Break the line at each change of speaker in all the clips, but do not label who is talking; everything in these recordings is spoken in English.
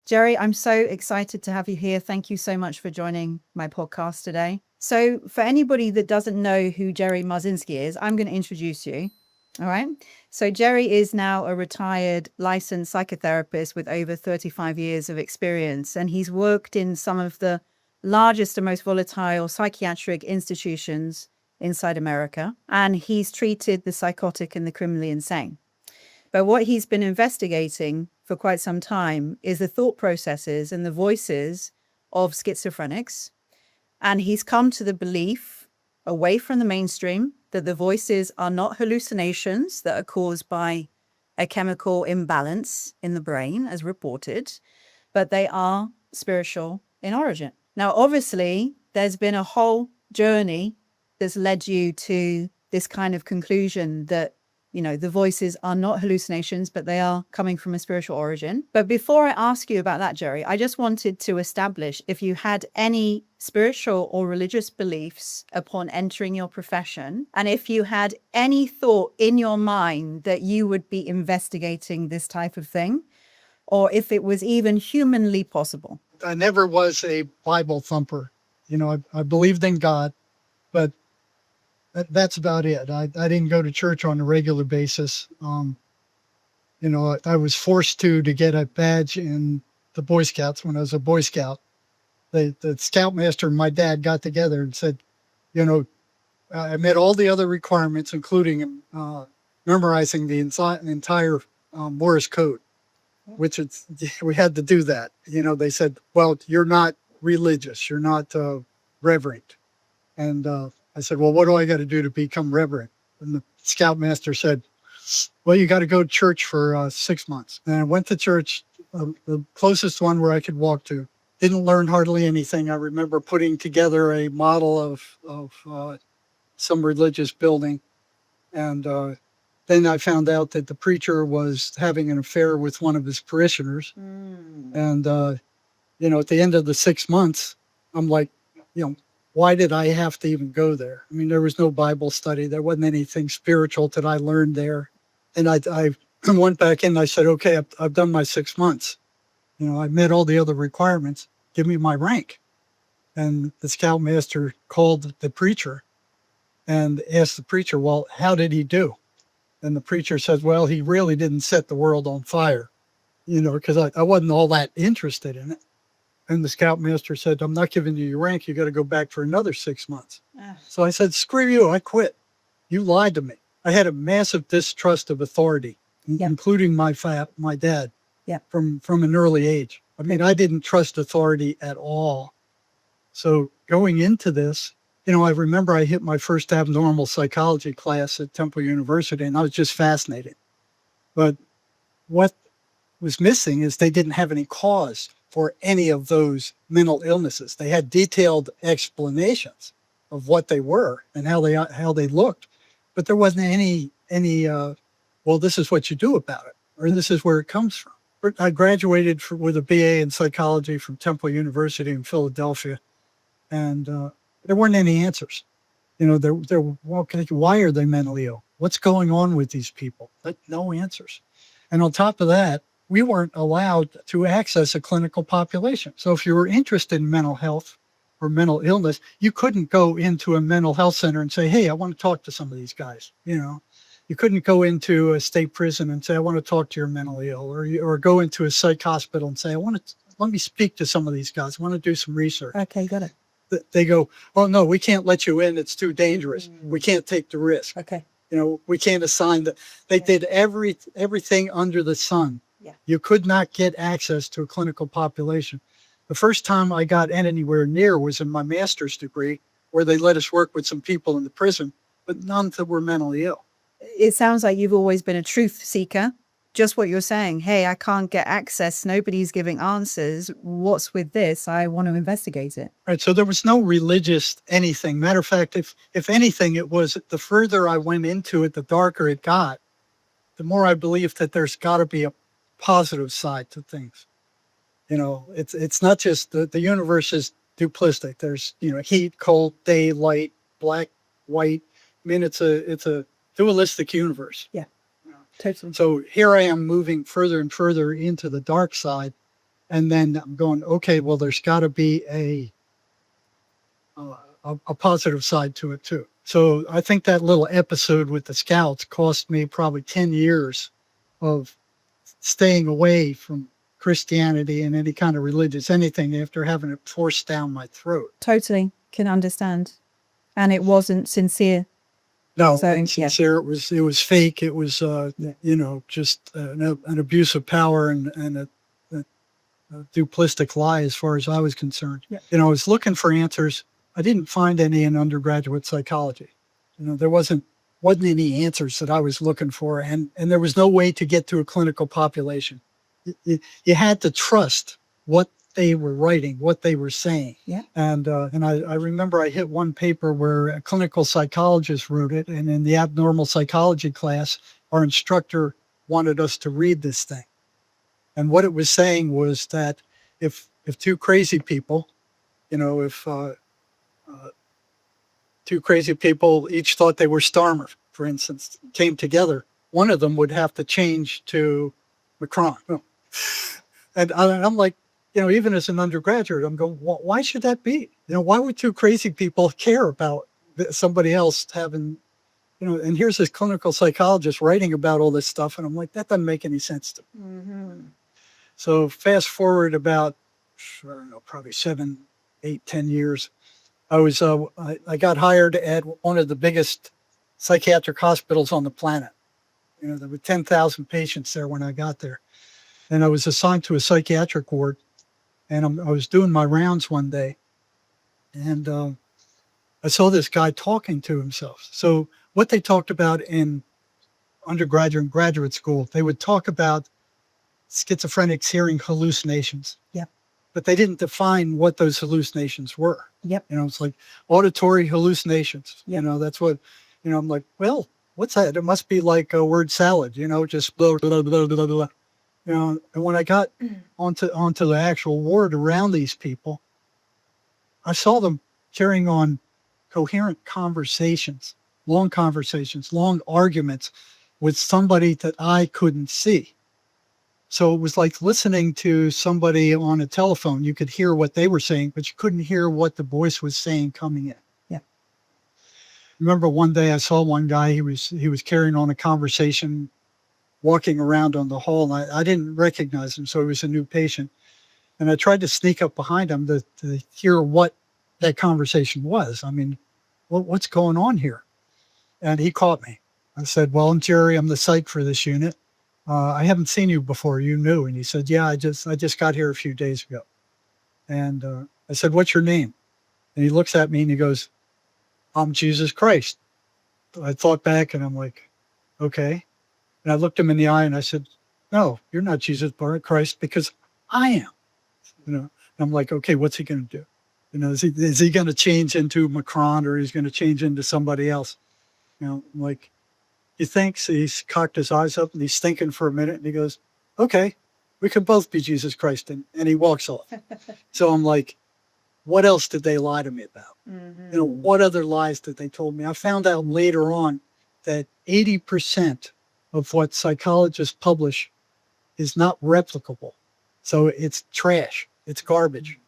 Jerry, I'm so excited to have you here. Thank you so much for joining my podcast today. So for anybody that doesn't know who Jerry Mazinsky is, I'm going to introduce you. All right. So Jerry is now a retired licensed psychotherapist with over 35 years of experience. And he's worked in some of the largest and most volatile psychiatric institutions inside America. And he's treated the psychotic and the criminally insane. But what he's been investigating for quite some time is the thought processes and the voices of schizophrenics. And he's come to the belief, away from the mainstream, that the voices are not hallucinations that are caused by a chemical imbalance in the brain, as reported, but they are spiritual in origin. Now, obviously, there's been a whole journey that's led you to this kind of conclusion that the voices are not hallucinations, but they are coming from a spiritual origin. But before I ask you about that, Jerry, I just wanted to establish if you had any spiritual or religious beliefs upon entering your profession, and if you had any thought in your mind that you would be investigating this type of thing, or if it was even humanly possible.
I never was a Bible thumper. I believed in God, but that's about it. I didn't go to church on a regular basis. I was forced to get a badge in the Boy Scouts when I was a Boy Scout. The Scoutmaster and my dad got together and said, I met all the other requirements, including memorizing the entire Morse code, which we had to do that. They said, well, you're not religious. You're not reverent. And I said, well, what do I got to do to become reverent? And the Scoutmaster said, well, you got to go to church for 6 months. And I went to church, the closest one where I could walk to. Didn't learn hardly anything. I remember putting together a model of some religious building. And then I found out that the preacher was having an affair with one of his parishioners. And, at the end of the 6 months, I'm like, why did I have to even go there? I mean, there was no Bible study. There wasn't anything spiritual that I learned there. And I went back in and I said, okay, I've done my 6 months. I met all the other requirements. Give me my rank. And the Scoutmaster called the preacher and asked the preacher, well, how did he do? And the preacher said, well, he really didn't set the world on fire, because I wasn't all that interested in it. And the Scoutmaster said, I'm not giving you your rank. You got to go back for another 6 months. So I said, screw you. I quit. You lied to me. I had a massive distrust of authority, including my dad from an early age. I mean, I didn't trust authority at all. So going into this, I remember I hit my first abnormal psychology class at Temple University, and I was just fascinated. But what was missing is they didn't have any cause for any of those mental illnesses. They had detailed explanations of what they were and how they looked, but there wasn't any well, this is what you do about it, or this is where it comes from. I graduated with a BA in psychology from Temple University in Philadelphia, and there weren't any answers. Why are they mentally ill? What's going on with these people? No answers. And on top of that, we weren't allowed to access a clinical population. So if you were interested in mental health or mental illness, you couldn't go into a mental health center and say, hey, I want to talk to some of these guys. You couldn't go into a state prison and say, I want to talk to your mentally ill, or go into a psych hospital and say, let me speak to some of these guys. I want to do some research.
Okay, got it.
They go, oh, no, we can't let you in. It's too dangerous. We can't take the risk.
Okay.
We can't assign that. They did everything under the sun.
Yeah.
You could not get access to a clinical population. The first time I got anywhere near was in my master's degree, where they let us work with some people in the prison, but none that were mentally ill.
It sounds like you've always been a truth seeker. Just what you're saying. Hey, I can't get access. Nobody's giving answers. What's with this? I want to investigate it.
Right. So there was no religious anything. Matter of fact, if anything, it was the further I went into it, the darker it got, the more I believed that there's got to be a positive side to things. It's not just the universe is duplistic. There's, heat, cold, day, light, black, white. I mean, it's a dualistic universe.
Yeah, totally.
So here I am moving further and further into the dark side. And then I'm going, okay, well, there's got to be a positive side to it too. So I think that little episode with the scouts cost me probably 10 years of staying away from Christianity and any kind of religious anything after having it forced down my throat.
Totally can understand. And it wasn't sincere.
No,
So,
it wasn't sincere. It was fake. It was, just an abuse of power and a duplistic lie as far as I was concerned.
Yeah.
I was looking for answers. I didn't find any in undergraduate psychology. There wasn't any answers that I was looking for, and there was no way to get to a clinical population. You had to trust what they were writing, what they were saying.
Yeah.
And I remember I hit one paper where a clinical psychologist wrote it, and in the abnormal psychology class, our instructor wanted us to read this thing. And what it was saying was that if two crazy people, two crazy people each thought they were Starmer, for instance, came together, one of them would have to change to Macron. And I'm like, even as an undergraduate, I'm going, why should that be? Why would two crazy people care about somebody else having, and here's this clinical psychologist writing about all this stuff. And I'm like, that doesn't make any sense to me.
Mm-hmm.
So fast forward about, I don't know, probably 7, 8, 10 years. I got hired at one of the biggest psychiatric hospitals on the planet. There were 10,000 patients there when I got there. And I was assigned to a psychiatric ward. And I was doing my rounds one day. And I saw this guy talking to himself. So what they talked about in undergraduate and graduate school, they would talk about schizophrenics hearing hallucinations.
Yep.
But they didn't define what those hallucinations were.
Yep.
It's like auditory hallucinations.
Yep.
That's what, I'm like, well, what's that? It must be like a word salad, just blah, blah, blah, blah, blah. And when I got onto the actual ward around these people, I saw them carrying on coherent conversations, long arguments with somebody that I couldn't see. So it was like listening to somebody on a telephone. You could hear what they were saying, but you couldn't hear what the voice was saying coming in.
Yeah.
Remember one day I saw one guy, he was carrying on a conversation, walking around on the hall, and I didn't recognize him, so he was a new patient. And I tried to sneak up behind him to hear what that conversation was. I mean, what's going on here? And he caught me. I said, well, I'm Jerry. I'm the psych for this unit. I haven't seen you before. You knew. And he said, yeah, I just got here a few days ago. And I said, what's your name? And he looks at me and he goes, I'm Jesus Christ. I thought back and I'm like, okay. And I looked him in the eye and I said, no, you're not Jesus Christ, because I am. And I'm like, okay, what's he going to do? Is he going to change into Macron, or he's going to change into somebody else? I'm like, he thinks. He's cocked his eyes up and he's thinking for a minute and he goes, okay, we can both be Jesus Christ. And he walks off. So I'm like, what else did they lie to me about? Mm-hmm. What other lies did they told me? I found out later on that 80% of what psychologists publish is not replicable. So it's trash. It's garbage.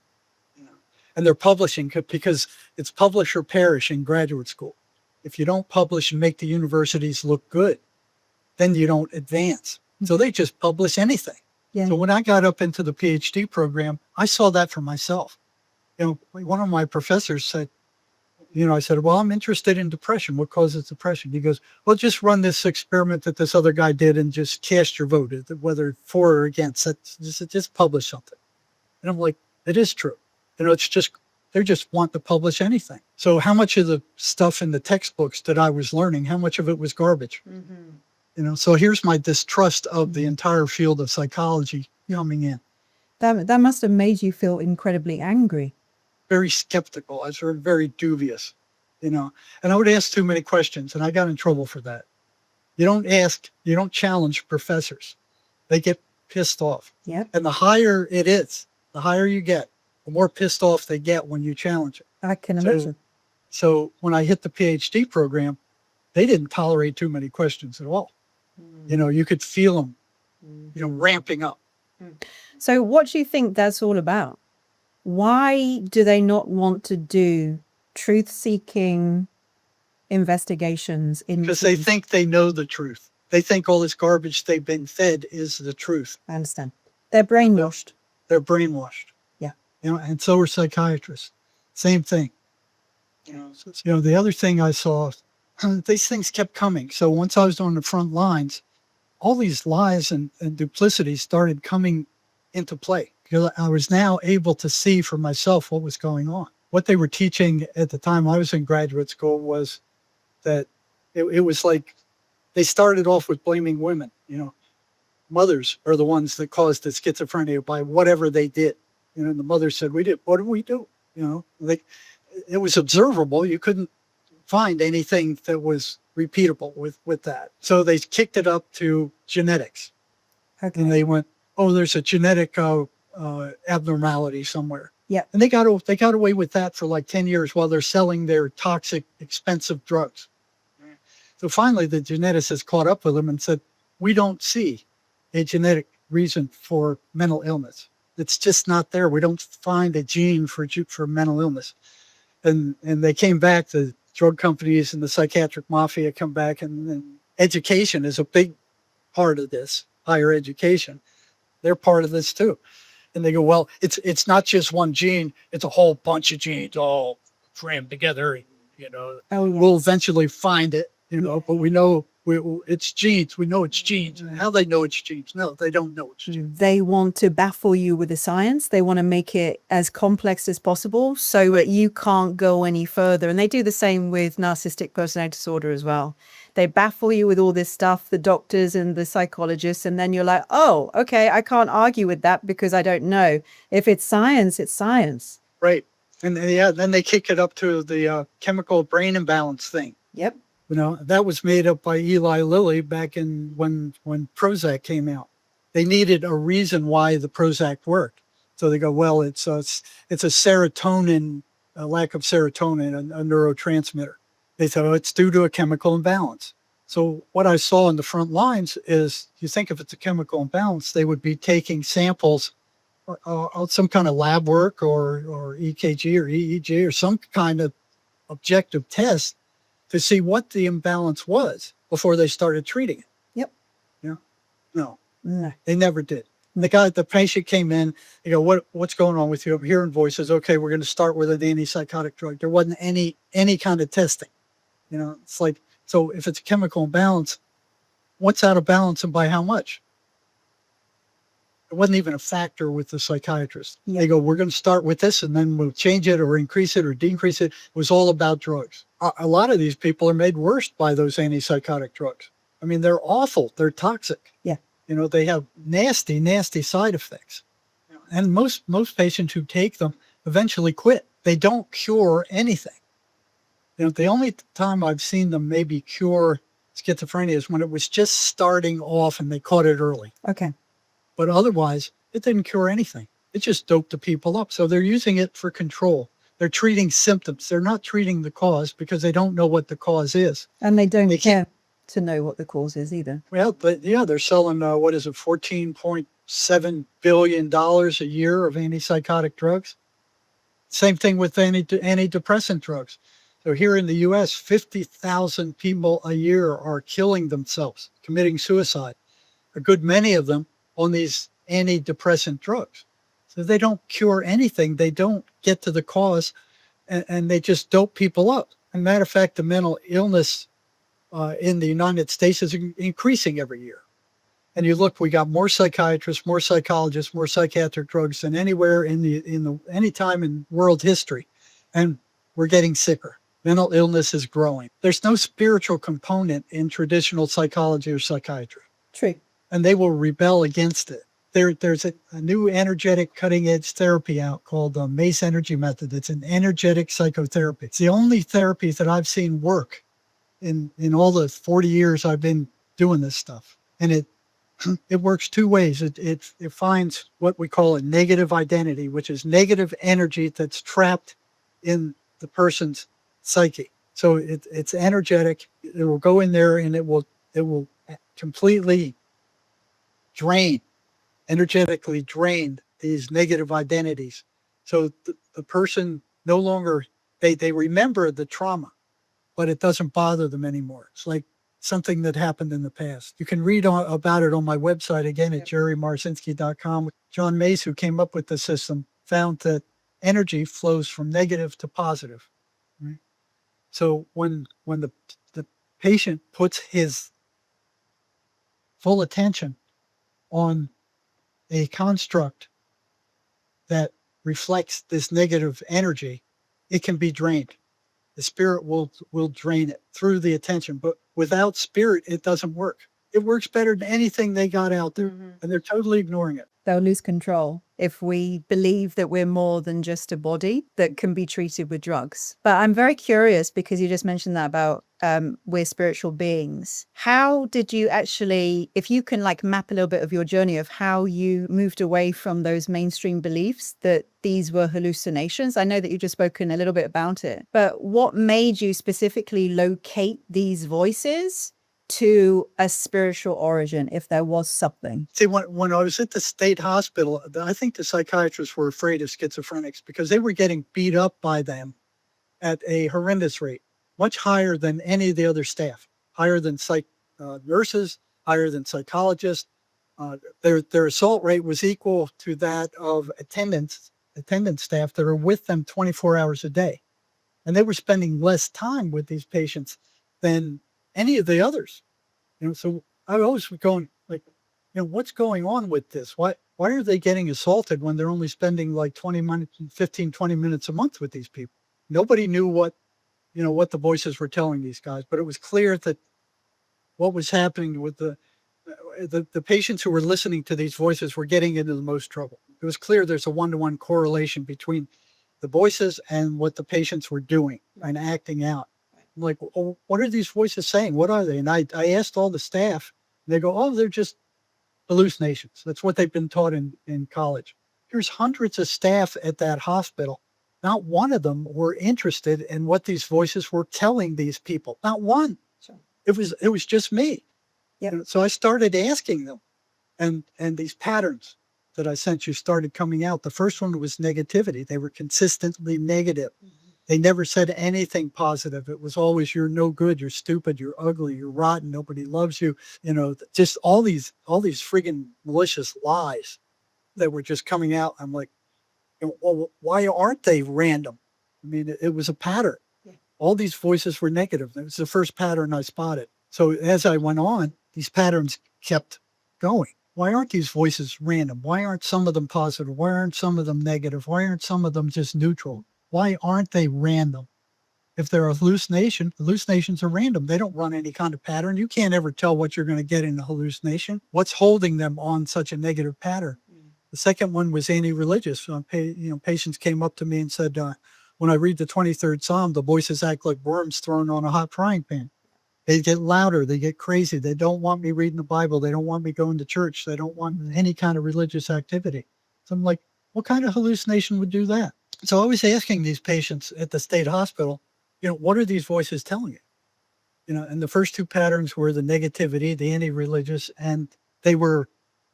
And they're publishing because it's publish or perish in graduate school. If you don't publish and make the universities look good, then you don't advance. So they just publish anything. Yeah. So when I got up into the PhD program, I saw that for myself. One of my professors said, I said, well, I'm interested in depression. What causes depression? He goes, well, just run this experiment that this other guy did and just cast your vote, whether for or against. Just publish something. And I'm like, it is true. It's just, they just want to publish anything. So how much of the stuff in the textbooks that I was learning, how much of it was garbage? Mm-hmm. So here's my distrust of the entire field of psychology coming in.
That must have made you feel incredibly angry.
Very skeptical. I was very dubious, and I would ask too many questions, and I got in trouble for that. You don't challenge professors. They get pissed off. Yep. And the higher it is, the higher you get, the more pissed off they get when you challenge it.
I can imagine.
So when I hit the PhD program, they didn't tolerate too many questions at all. You could feel them, ramping up.
So what do you think that's all about? Why do they not want to do truth-seeking investigations
Because they think they know the truth. They think all this garbage they've been fed is the truth.
I understand. They're brainwashed.
They're brainwashed.
Yeah.
And so are psychiatrists. Same thing. The other thing I saw, these things kept coming. So once I was on the front lines, all these lies and duplicities started coming into play. Because I was now able to see for myself what was going on. What they were teaching at the time I was in graduate school was that it was like they started off with blaming women. Mothers are the ones that caused the schizophrenia by whatever they did. And the mother said, "We did. What did we do?" It was observable. You couldn't find anything that was repeatable with that. So they kicked it up to genetics. Okay. And they went, "Oh, there's a genetic abnormality somewhere."
Yeah.
And they got away with that for like 10 years while they're selling their toxic, expensive drugs. So finally, the geneticists caught up with them and said, "We don't see a genetic reason for mental illness. It's just not there. We don't find a gene for mental illness." And they came back, the drug companies and the psychiatric mafia come back, and education is a big part of this, higher education. They're part of this too. And they go, "Well, it's not just one gene, it's a whole bunch of genes all crammed together.
Oh, yes.
We'll eventually find it, but we know it's genes. We know it's genes." How they know it's genes? No, they don't know it's genes.
They want to baffle you with the science. They want to make it as complex as possible so that you can't go any further. And they do the same with narcissistic personality disorder as well. They baffle you with all this stuff, the doctors and the psychologists, and then you're like, "Oh, okay, I can't argue with that because I don't know. If it's science, it's science."
Right. And then they kick it up to the chemical brain imbalance thing.
Yep.
That was made up by Eli Lilly back in when Prozac came out. They needed a reason why the Prozac worked. So they go, "Well, it's a serotonin, a lack of serotonin, a neurotransmitter." They said, "Oh, it's due to a chemical imbalance." So what I saw in the front lines is, you think if it's a chemical imbalance, they would be taking samples, some kind of lab work or EKG or EEG or some kind of objective test to see what the imbalance was before they started treating it.
Yep.
No, they never did. And the patient came in, they go, "What's going on with you? I'm hearing voices." "Okay, we're going to start with an antipsychotic drug." There wasn't any kind of testing. It's like, so if it's a chemical imbalance, what's out of balance and by how much? It wasn't even a factor with the psychiatrist. Yeah. They go, "We're going to start with this and then we'll change it or increase it or decrease it." It was all about drugs. A lot of these people are made worse by those antipsychotic drugs. I mean, they're awful. They're toxic.
Yeah.
They have nasty, nasty side effects. And most patients who take them eventually quit. They don't cure anything. The only time I've seen them maybe cure schizophrenia is when it was just starting off and they caught it early.
Okay.
But otherwise, it didn't cure anything. It just doped the people up. So they're using it for control. They're treating symptoms. They're not treating the cause because they don't know what the cause is.
And they don't care to know what the cause is either.
Well, but yeah, they're selling, $14.7 billion a year of antipsychotic drugs. Same thing with antidepressant drugs. So here in the U.S., 50,000 people a year are killing themselves, committing suicide. A good many of them on these antidepressant drugs. So they don't cure anything. They don't get to the cause, and they just dope people up. As a matter of fact, the mental illness in the United States is increasing every year. And you look, we got more psychiatrists, more psychologists, more psychiatric drugs than anywhere any time in world history. And we're getting sicker. Mental illness is growing. There's no spiritual component in traditional psychology or psychiatry.
True.
And they will rebel against it. There's a new energetic cutting-edge therapy out called the MACE energy method. It's an energetic psychotherapy. It's the only therapy that I've seen work in all the 40 years I've been doing this stuff. And it works two ways. It finds what we call a negative identity, which is negative energy that's trapped in the person's psyche. So it's energetic. It will go in there and it will completely drain energetically drained these negative identities. So the person no longer, they remember the trauma, but it doesn't bother them anymore. It's like something that happened in the past. You can read about it on my website again at jerrymarzinsky.com. John Mace, who came up with the system, found that energy flows from negative to positive. Right? So when the patient puts his full attention on a construct that reflects this negative energy, it can be drained. The spirit will drain it through the attention, but without spirit, it doesn't work. It works better than anything they got out there, and they're totally ignoring it.
They'll lose control if we believe that we're more than just a body that can be treated with drugs. But I'm very curious because you just mentioned that about we're spiritual beings. How did you actually, if you can like map a little bit of your journey of how you moved away from those mainstream beliefs that these were hallucinations? I know that you've just spoken a little bit about it, but what made you specifically locate these voices to a spiritual origin, if there was something?
See, when I was at the state hospital, I think the psychiatrists were afraid of schizophrenics because they were getting beat up by them at a horrendous rate, much higher than any of the other staff, higher than nurses, higher than psychologists. Their assault rate was equal to that of attendant staff that are with them 24 hours a day. And they were spending less time with these patients than any of the others. So I always was going like, what's going on with this? Why are they getting assaulted when they're only spending like 20 minutes a month with these people? Nobody knew what the voices were telling these guys, but it was clear that what was happening with the patients who were listening to these voices were getting into the most trouble. It was clear there's a one-to-one correlation between the voices and what the patients were doing and acting out. I'm like, oh, what are these voices saying? What are they? And I asked all the staff, and they go, oh, they're just hallucinations. That's what they've been taught in college. There's hundreds of staff at that hospital. Not one of them were interested in what these voices were telling these people. Not one. Sure. It was just me. Yeah. So I started asking them, and these patterns that I sent you started coming out. The first one was negativity. They were consistently negative. Mm-hmm. They never said anything positive. It was always, you're no good, you're stupid, you're ugly, you're rotten, nobody loves you. Just all these friggin' malicious lies that were just coming out. I'm like, well, why aren't they random? I mean, it was a pattern. Yeah. All these voices were negative. It was the first pattern I spotted. So as I went on, these patterns kept going. Why aren't these voices random? Why aren't some of them positive? Why aren't some of them negative? Why aren't some of them just neutral? Why aren't they random? If they're a hallucination, hallucinations are random. They don't run any kind of pattern. You can't ever tell what you're going to get in a hallucination. What's holding them on such a negative pattern? The second one was anti-religious. Patients came up to me and said, when I read the 23rd Psalm, the voices act like worms thrown on a hot frying pan. They get louder. They get crazy. They don't want me reading the Bible. They don't want me going to church. They don't want any kind of religious activity. So I'm like, what kind of hallucination would do that? So I was asking these patients at the state hospital, what are these voices telling you? And the first two patterns were the negativity, the anti-religious, and they were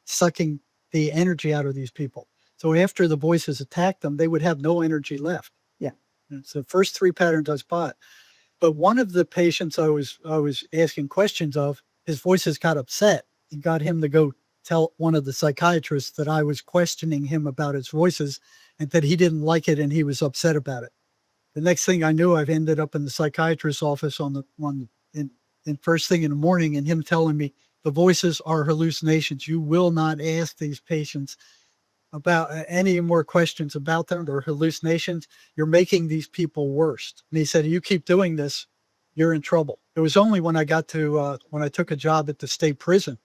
sucking the energy out of these people. So after the voices attacked them, they would have no energy left. Yeah. And it's the first three patterns I spot. But one of the patients I was asking questions of, his voices got upset and got him to go tell one of the psychiatrists that I was questioning him about his voices and that he didn't like it and he was upset about it. The next thing I knew, I've ended up in the psychiatrist's office in first thing in the morning, and him telling me the voices are hallucinations. You will not ask these patients about any more questions about them. They're hallucinations. You're making these people worse. And he said, you keep doing this, you're in trouble. It was only when I got to, when I took a job at the state prison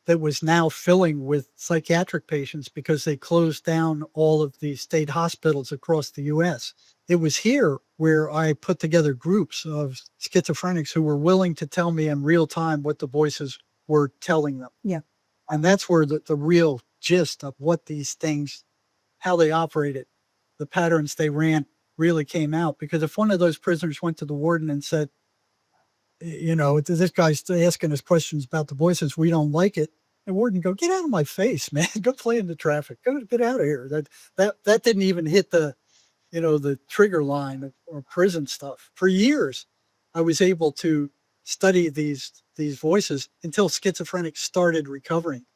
that was now filling with psychiatric patients because they closed down all of the state hospitals across the U.S. It was here where I put together groups of schizophrenics who were willing to tell me in real time what the voices were telling them. Yeah. And that's where the real gist of what these things, how they operated, the patterns they ran really came out. Because if one of those prisoners went to the warden and said, this guy's asking us questions about the voices, we don't like it, The warden go, get out of my face, man. Go play in the traffic. Go get out of here. That didn't even hit the, the trigger line or prison stuff. For years, I was able to study these voices until schizophrenics started recovering.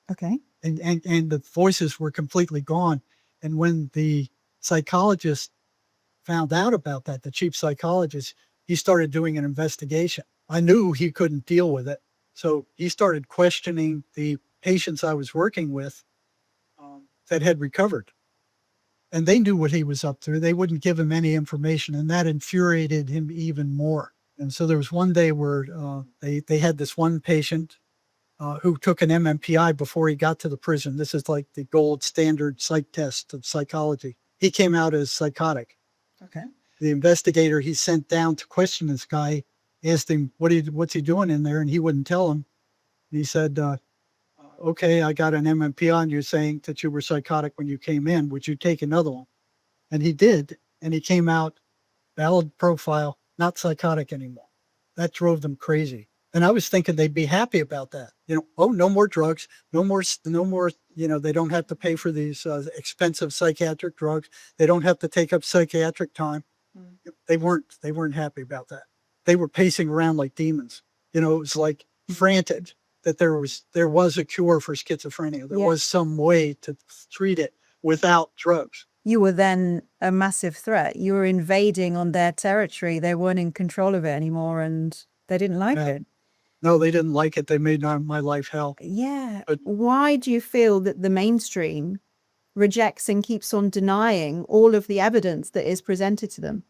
Okay.
And the voices were completely gone. And when the psychologist found out about that, the chief psychologist, he started doing an investigation. I knew he couldn't deal with it. So he started questioning the patients I was working with that had recovered. And they knew what he was up to. They wouldn't give him any information, and that infuriated him even more. And so there was one day where they had this one patient who took an MMPI before he got to the prison. This is like the gold standard psych test of psychology. He came out as psychotic.
Okay.
The investigator he sent down to question this guy asked him, what's he doing in there? And he wouldn't tell him. He said, okay, I got an MMPI and you're saying that you were psychotic when you came in. Would you take another one? And he did. And he came out, valid profile, not psychotic anymore. That drove them crazy. And I was thinking they'd be happy about that. Oh, no more drugs, no more, they don't have to pay for these expensive psychiatric drugs. They don't have to take up psychiatric time. Mm. They weren't happy about that. They were pacing around like demons. It was like frantic that there was a cure for schizophrenia. There was some way to treat it without drugs.
You were then a massive threat. You were invading on their territory. They weren't in control of it anymore, and they didn't like it.
No, they didn't like it. They made my life hell.
Yeah. But why do you feel that the mainstream rejects and keeps on denying all of the evidence that is presented to them?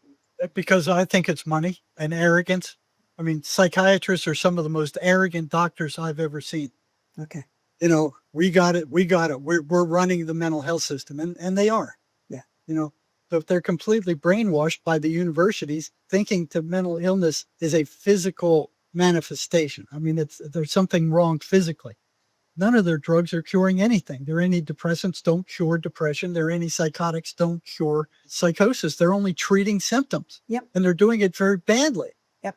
Because I think it's money and arrogance. I mean, psychiatrists are some of the most arrogant doctors I've ever seen.
Okay.
We got it. We're running the mental health system, and they are. Yeah. So if they're completely brainwashed by the universities, thinking that mental illness is a physical manifestation. I mean, there's something wrong physically. None of their drugs are curing anything. Their antidepressants don't cure depression. Their antipsychotics don't cure psychosis. They're only treating symptoms.
Yep.
And they're doing it very badly.
Yep.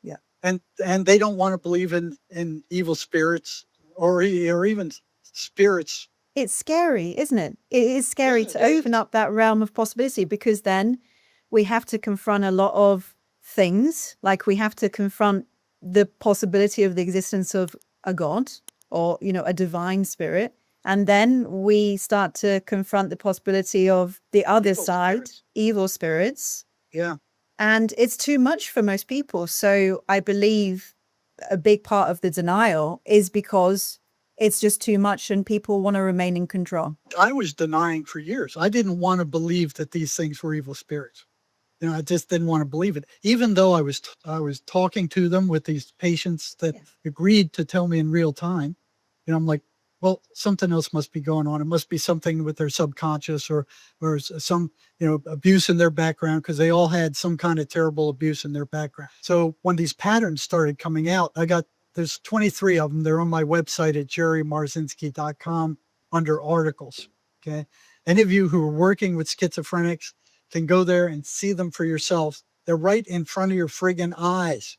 Yeah. And they don't want to believe in evil spirits or even spirits.
It's scary, isn't it? It is scary to open up that realm of possibility, because then we have to confront a lot of things. Like we have to confront the possibility of the existence of a God or, a divine spirit. And then we start to confront the possibility of the other side, evil spirits.
Yeah.
And it's too much for most people. So I believe a big part of the denial is because it's just too much and people want to remain in control.
I was denying for years. I didn't want to believe that these things were evil spirits. I just didn't want to believe it, even though I was talking to them with these patients that agreed to tell me in real time. I'm like, well, something else must be going on. It must be something with their subconscious or some, abuse in their background, because they all had some kind of terrible abuse in their background. So when these patterns started coming out, there's 23 of them. They're on my website at jerrymarzinsky.com under articles. Okay. Any of you who are working with schizophrenics can go there and see them for yourselves. They're right in front of your friggin' eyes.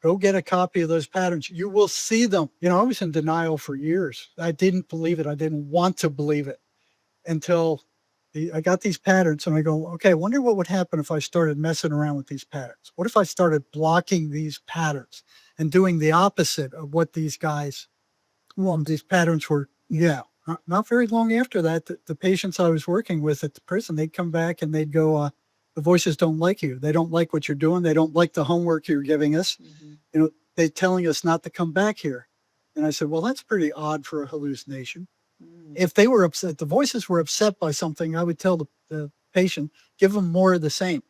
Go get a copy of those patterns. You will see them. I was in denial for years. I didn't believe it. I didn't want to believe it until I got these patterns, and I go, okay, I wonder what would happen if I started messing around with these patterns. What if I started blocking these patterns and doing the opposite of what these guys want? These patterns were, not very long after that, the patients I was working with at the prison, they'd come back and they'd go, the voices don't like you. They don't like what you're doing. They don't like the homework you're giving us. Mm-hmm. They're telling us not to come back here. And I said, well, that's pretty odd for a hallucination. Mm. If they were upset, the voices were upset by something, I would tell the patient, give them more of the same,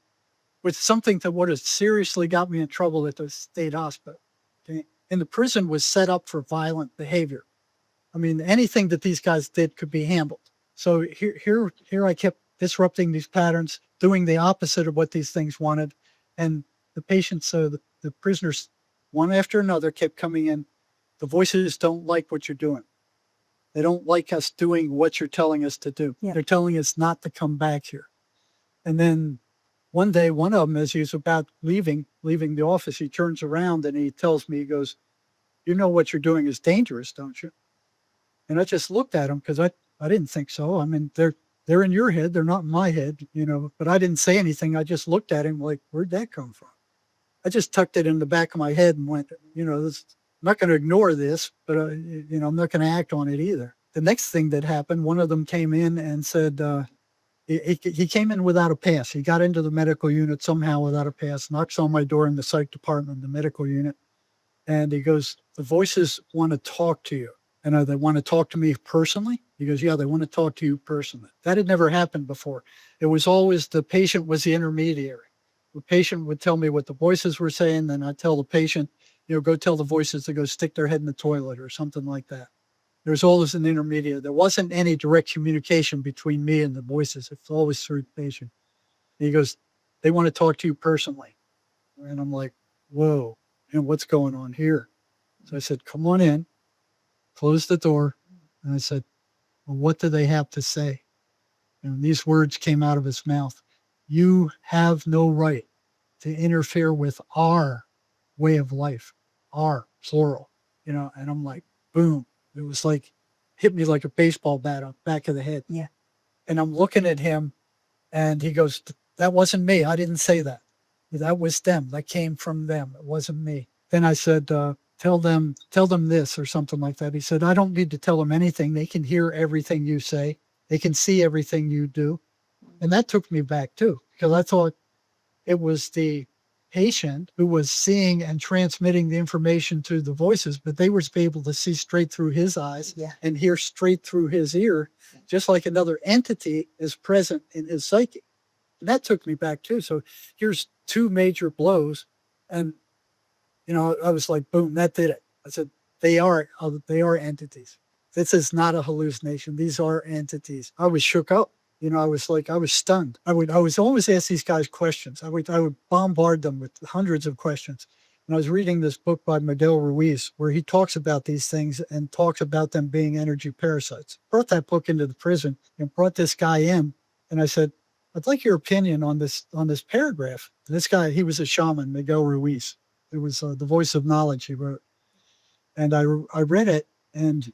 with something that would have seriously got me in trouble at the state hospital. Okay? And the prison was set up for violent behavior. I mean, anything that these guys did could be handled. So here I kept disrupting these patterns, doing the opposite of what these things wanted. And the patients, the prisoners, one after another, kept coming in. The voices don't like what you're doing. They don't like us doing what you're telling us to do. Yeah. They're telling us not to come back here. And then one day, one of them, as he's about leaving the office, he turns around and he tells me, he goes, you know what you're doing is dangerous, don't you? And I just looked at him because I didn't think so. I mean, they're in your head. They're not in my head, you know, but I didn't say anything. I just looked at him like, where'd that come from? I just tucked it in the back of my head and went, you know, I'm not going to ignore this, but, you know, I'm not going to act on it either. The next thing that happened, one of them came in and said, he came in without a pass. He got into the medical unit somehow without a pass, knocks on my door in the psych department, the medical unit. And he goes, the voices want to talk to you. And they want to talk to me personally? He goes, yeah, they want to talk to you personally. That had never happened before. It was always the patient was the intermediary. The patient would tell me what the voices were saying. Then I'd tell the patient, you know, go tell the voices to go stick their head in the toilet or something like that. There's always an intermediary. There wasn't any direct communication between me and the voices. It's always through the patient. And he goes, they want to talk to you personally. And I'm like, whoa, and what's going on here? So I said, come on in, close the door. And I said, well, what do they have to say? And these words came out of his mouth. You have no right to interfere with our way of life, our plural, you know, and I'm like, boom. It was like, hit me like a baseball bat on the back of the head.
Yeah.
And I'm looking at him and he goes, that wasn't me. I didn't say that. That was them. That came from them. It wasn't me. Then I said, tell them this or something like that. He said, I don't need to tell them anything. They can hear everything you say. They can see everything you do. And that took me back too, because I thought it was the patient who was seeing and transmitting the information to the voices, but they were able to see straight through his eyes and hear straight through his ear, just like another entity is present in his psyche. And that took me back too. So here's two major blows. And, you know, I was like, boom, that did it. I said, they are entities. This is not a hallucination. These are entities. I was shook up. You know, I was stunned. I was always ask these guys questions. I would bombard them with hundreds of questions. And I was reading this book by Miguel Ruiz, where he talks about these things and talks about them being energy parasites. Brought that book into the prison and brought this guy in. And I said, I'd like your opinion on this paragraph. And this guy, he was a shaman, Miguel Ruiz. It was The Voice of Knowledge he wrote. And I read it, and,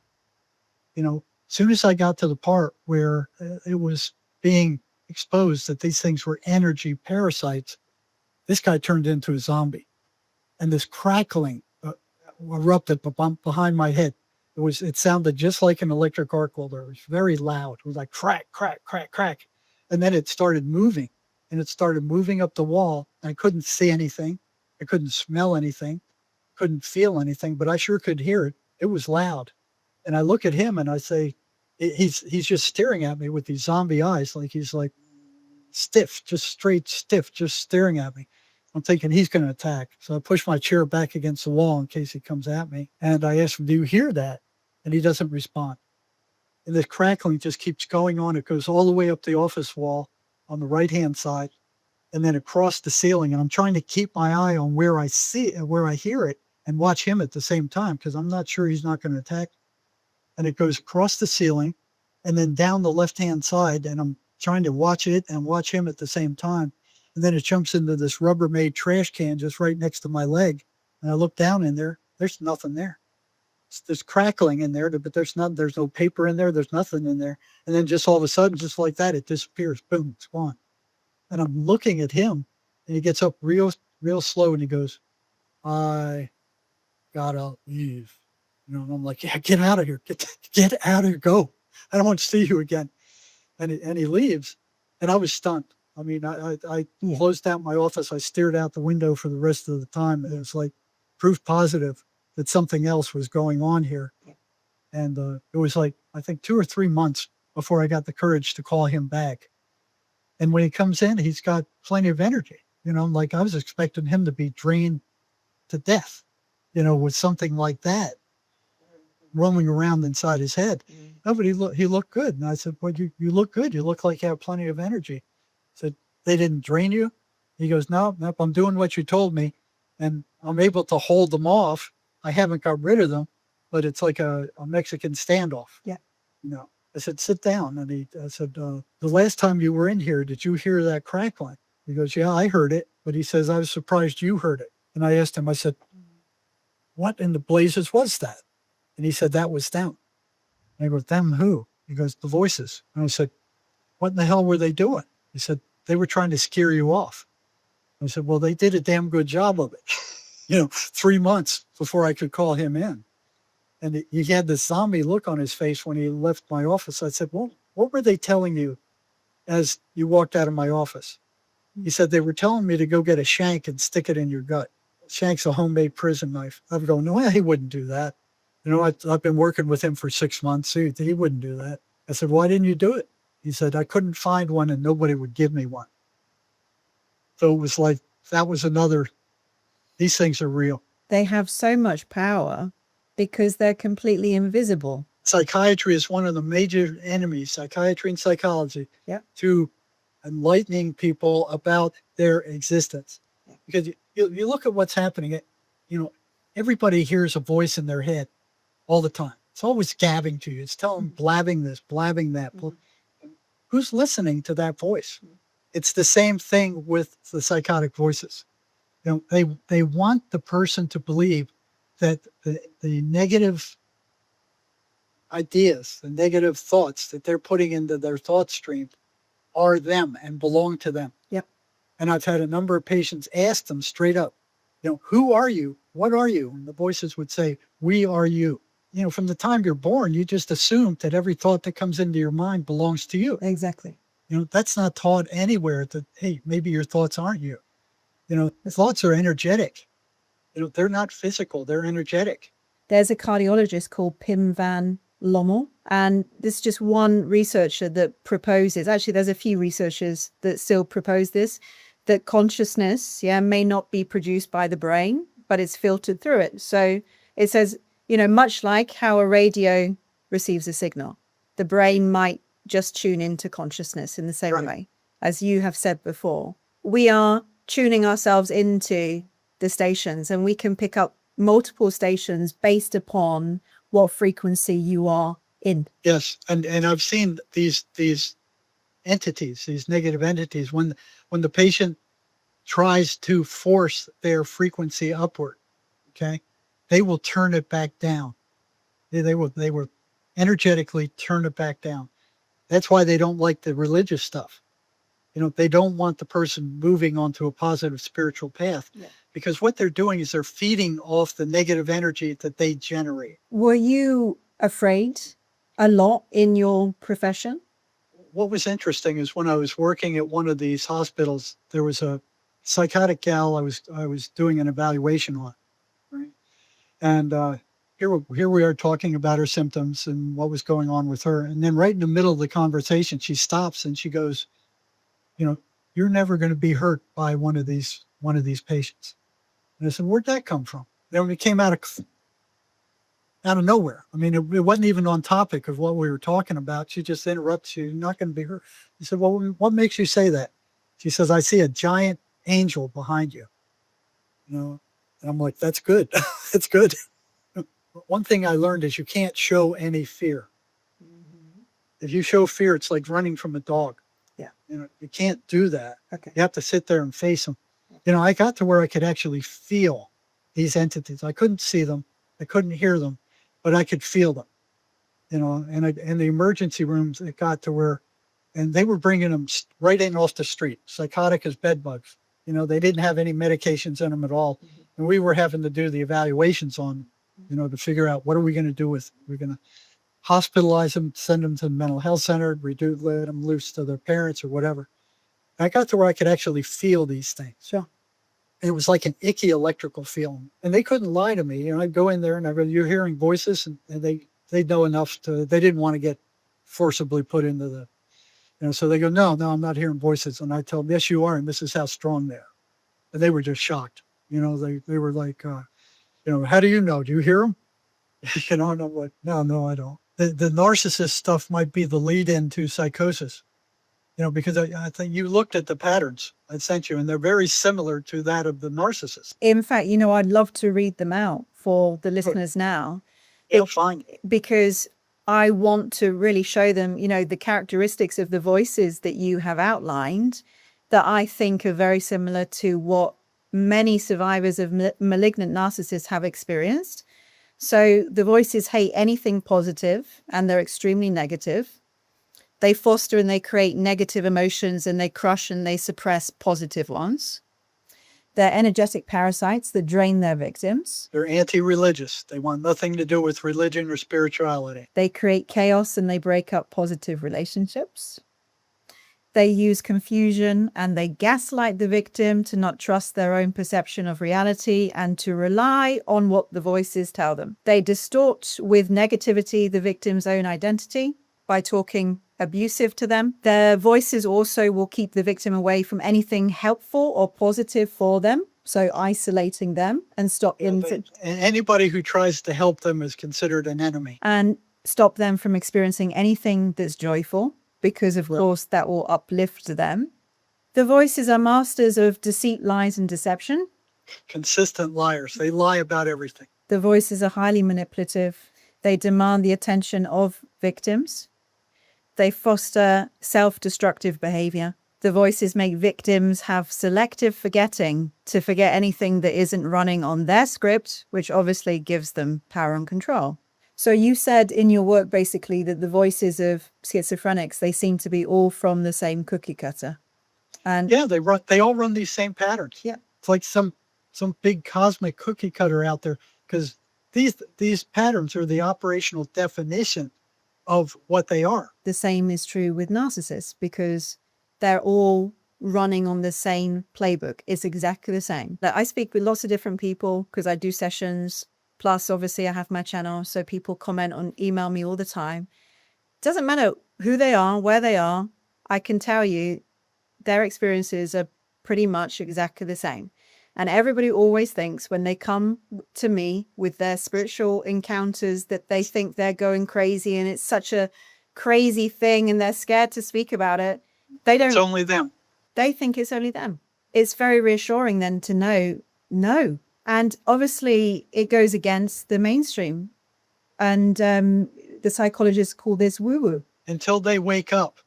you know, as soon as I got to the part where it was being exposed that these things were energy parasites, this guy turned into a zombie. And this crackling erupted behind my head. It sounded just like an electric arc welder. It was very loud. It was like crack, crack, crack, crack. And then it started moving, and it started moving up the wall. I couldn't see anything. I couldn't smell anything, couldn't feel anything, but I sure could hear it. It was loud. And I look at him and I say, he's just staring at me with these zombie eyes, like he's like stiff, just straight stiff, just staring at me. I'm thinking he's going to attack. So I push my chair back against the wall in case he comes at me. And I ask him, do you hear that? And he doesn't respond. And this crackling just keeps going on. It goes all the way up the office wall on the right-hand side and then across the ceiling. And I'm trying to keep my eye on where I hear it and watch him at the same time, because I'm not sure he's not going to attack. And it goes across the ceiling and then down the left-hand side. And I'm trying to watch it and watch him at the same time. And then it jumps into this Rubbermaid trash can just right next to my leg. And I look down in there, there's nothing there. There's crackling in there, but there's no paper in there. There's nothing in there. And then just all of a sudden, just like that, it disappears. Boom, it's gone. And I'm looking at him, and he gets up real slow, and he goes, I gotta leave. You know, and I'm like, yeah, get out of here. Get out of here. Go. I don't want to see you again. And he leaves, and I was stunned. I mean, I closed down my office. I stared out the window for the rest of the time. It was like proof positive that something else was going on here. And it was like, I think 2 or 3 months before I got the courage to call him back. And when he comes in, he's got plenty of energy. You know, like I was expecting him to be drained to death, you know, with something like that roaming around inside his head. No, but he looked good. And I said, well, you look good. You look like you have plenty of energy. I said, they didn't drain you? He goes, nope, I'm doing what you told me. And I'm able to hold them off. I haven't got rid of them, but it's like a Mexican standoff.
Yeah.
You know, I said, sit down. And I said, the last time you were in here, did you hear that crackling? He goes, yeah, I heard it. But he says, I was surprised you heard it. And I asked him, I said, what in the blazes was that? And he said, that was them. And I go, them who? He goes, the voices. And I said, what in the hell were they doing? He said, they were trying to scare you off. I said, well, they did a damn good job of it. 3 months before I could call him in. And he had this zombie look on his face when he left my office. I said, well, what were they telling you as you walked out of my office? He said, they were telling me to go get a shank and stick it in your gut. Shank's a homemade prison knife. I'm going, no, he wouldn't do that. I've been working with him for 6 months. He wouldn't do that. I said, why didn't you do it? He said, I couldn't find one and nobody would give me one. So it was like, that was another, these things are real.
They have so much power because they're completely invisible.
Psychiatry is one of the major enemies, psychiatry and psychology, to enlightening people about their existence. Because you look at what's happening, everybody hears a voice in their head all the time. It's always gabbing to you. It's telling them, blabbing this, blabbing that. Who's listening to that voice? It's the same thing with the psychotic voices. They want the person to believe that the negative ideas, the negative thoughts that they're putting into their thought stream are them and belong to them.
Yep.
And I've had a number of patients ask them straight up, who are you? What are you? And the voices would say, we are you. From the time you're born, you just assume that every thought that comes into your mind belongs to you.
Exactly.
That's not taught anywhere that, hey, maybe your thoughts aren't you. Thoughts are energetic. They're not physical, they're energetic.
There's a cardiologist called Pim van Lommel, and this is just one researcher that proposes, actually there's a few researchers that still propose this, that consciousness may not be produced by the brain, but it's filtered through it. So it says, much like how a radio receives a signal, the brain might just tune into consciousness in the same way. As you have said before, we are tuning ourselves into the stations, and we can pick up multiple stations based upon what frequency you are in.
Yes, and I've seen these entities, these negative entities, when the patient tries to force their frequency upward, okay, they will turn it back down. They will energetically turn it back down. That's why they don't like the religious stuff. They don't want the person moving onto a positive spiritual path, because what they're doing is they're feeding off the negative energy that they generate.
Were you afraid a lot in your profession?
What was interesting is when I was working at one of these hospitals, there was a psychotic gal I was doing an evaluation on, right? And here we are talking about her symptoms and what was going on with her. And then right in the middle of the conversation, she stops and she goes, you're never going to be hurt by one of these patients. And I said, where'd that come from? Then it came out of nowhere. I mean, it wasn't even on topic of what we were talking about. She just interrupts you. You're not going to be hurt. He said, well, what makes you say that? She says, I see a giant angel behind you. And I'm like, that's good. It's good. One thing I learned is you can't show any fear. If you show fear, it's like running from a dog.
Yeah.
You can't do that.
Okay.
You have to sit there and face them. I got to where I could actually feel these entities. I couldn't see them. I couldn't hear them, but I could feel them. And in the emergency rooms, it got to where, and they were bringing them right in off the street, psychotic as bed bugs. They didn't have any medications in them at all. And we were having to do the evaluations on, to figure out what are we going to do with, we're going to hospitalize them, send them to the mental health center, let them loose to their parents or whatever. I got to where I could actually feel these things.
Sure.
It was like an icky electrical feeling. And they couldn't lie to me. I'd go in there and I'd go, you're hearing voices, and they'd know enough they didn't want to get forcibly put into the, so they go, no, I'm not hearing voices. And I tell them, yes, you are. And this is how strong they are. And they were just shocked. They were like, how do you know? Do you hear them? And I'm like, no, I don't. The narcissist stuff might be the lead into psychosis, because I think you looked at the patterns I sent you, and they're very similar to that of the narcissist.
In fact, I'd love to read them out for the listeners now.
Yeah, fine.
Because I want to really show them, the characteristics of the voices that you have outlined that I think are very similar to what many survivors of malignant narcissists have experienced. So the voices hate anything positive and they're extremely negative. They foster and they create negative emotions and they crush and they suppress positive ones. They're energetic parasites that drain their victims.
They're anti-religious. They want nothing to do with religion or spirituality.
They create chaos and they break up positive relationships. They use confusion and they gaslight the victim to not trust their own perception of reality and to rely on what the voices tell them. They distort with negativity the victim's own identity by talking abusive to them. Their voices also will keep the victim away from anything helpful or positive for them, so isolating them and
And anybody who tries to help them is considered an enemy.
And stop them from experiencing anything that's joyful, because of course that will uplift them. The voices are masters of deceit, lies, and deception.
Consistent liars. They lie about everything.
The voices are highly manipulative. They demand the attention of victims. They foster self-destructive behavior. The voices make victims have selective forgetting to forget anything that isn't running on their script, which obviously gives them power and control. So you said in your work basically that the voices of schizophrenics, they seem to be all from the same cookie cutter. And
yeah, they all run these same patterns.
Yeah.
It's like some big cosmic cookie cutter out there, because these patterns are the operational definition of what they are.
The same is true with narcissists, because they're all running on the same playbook. It's exactly the same. Like, I speak with lots of different people because I do sessions. Plus, obviously, I have my channel, so people comment on, email me all the time. Doesn't matter who they are, where they are. I can tell you their experiences are pretty much exactly the same. And everybody always thinks when they come to me with their spiritual encounters that they think they're going crazy and it's such a crazy thing and they're scared to speak about it. They don't.
It's only them.
They think it's only them. It's very reassuring then to know, no. And obviously it goes against the mainstream. And the psychologists call this woo-woo.
Until they wake up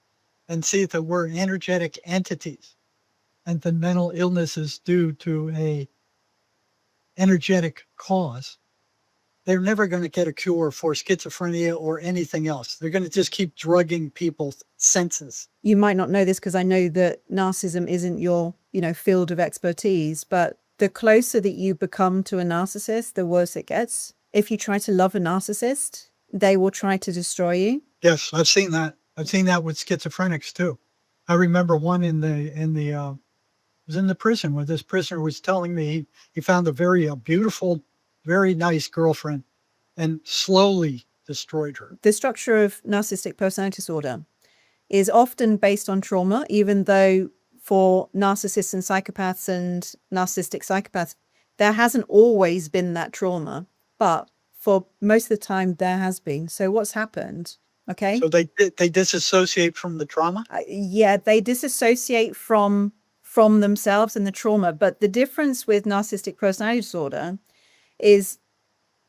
and see that we're energetic entities and the mental illness is due to a energetic cause, they're never going to get a cure for schizophrenia or anything else. They're going to just keep drugging people's senses.
You might not know this because I know that narcissism isn't your, field of expertise, but the closer that you become to a narcissist, the worse it gets. If you try to love a narcissist, they will try to destroy you.
Yes, I've seen that. I've seen that with schizophrenics too. I remember one was in the prison where this prisoner was telling me he found a very beautiful, very nice girlfriend and slowly destroyed her.
The structure of narcissistic personality disorder is often based on trauma, even though for narcissists and psychopaths and narcissistic psychopaths, there hasn't always been that trauma, but for most of the time there has been. So what's happened? Okay.
So they disassociate from the trauma?
Yeah, they disassociate from themselves and the trauma. But the difference with narcissistic personality disorder is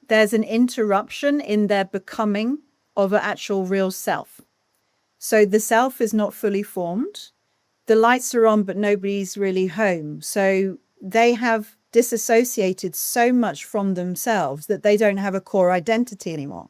there's an interruption in their becoming of an actual real self. So the self is not fully formed. The lights are on, but nobody's really home. So they have disassociated so much from themselves that they don't have a core identity anymore.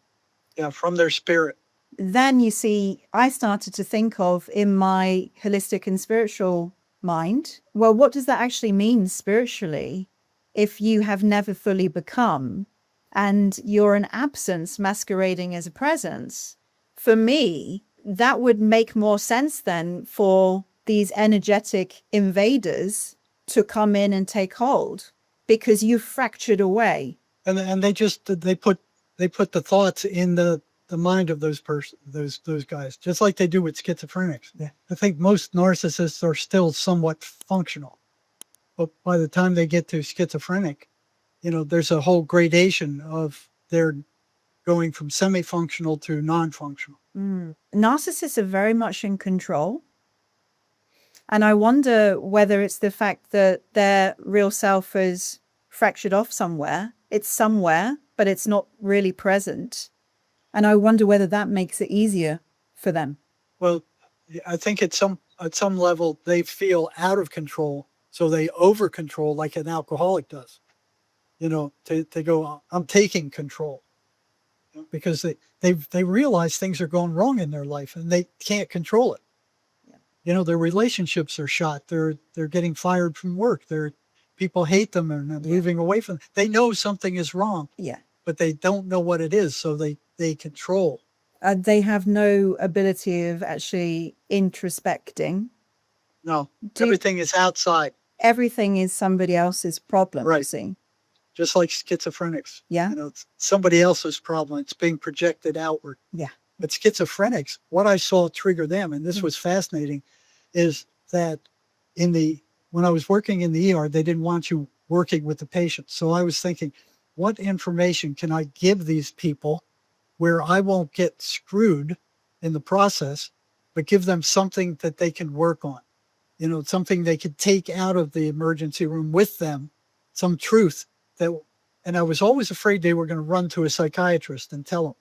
Yeah, from their spirit.
Then you see, I started to think of in my holistic and spiritual mind, well, what does that actually mean spiritually if you have never fully become and you're an absence masquerading as a presence? For me, that would make more sense then for these energetic invaders to come in and take hold, because you've fractured away.
And they put the thoughts in the mind of those guys, just like they do with schizophrenics. Yeah. I think most narcissists are still somewhat functional, but by the time they get to schizophrenic, there's a whole gradation of their going from semi-functional to non-functional.
Narcissists are very much in control. And I wonder whether it's the fact that their real self is fractured off somewhere. It's somewhere, but it's not really present. And I wonder whether that makes it easier for them.
Well, I think at some level they feel out of control, So they over control like an alcoholic does, you know, to go, I'm taking control, because they realize things are going wrong in their life and they can't control it.
Yeah.
You know, their relationships are shot. They're getting fired from work. People hate them and they're moving away from them. They know something is wrong,
Yeah.
but they don't know what it is. So they control.
They have no ability of actually introspecting.
No, everything is outside.
Everything is somebody else's problem,
Right.
you see.
Just like schizophrenics.
Yeah.
You know, it's somebody else's problem. It's being projected outward.
Yeah.
But schizophrenics, what I saw trigger them, and this was fascinating, is that when I was working in the ER, they didn't want you working with the patient. So I was thinking, what information can I give these people where I won't get screwed in the process, but give them something that they can work on, you know, something they could take out of the emergency room with them, some truth and I was always afraid they were going to run to a psychiatrist and tell them,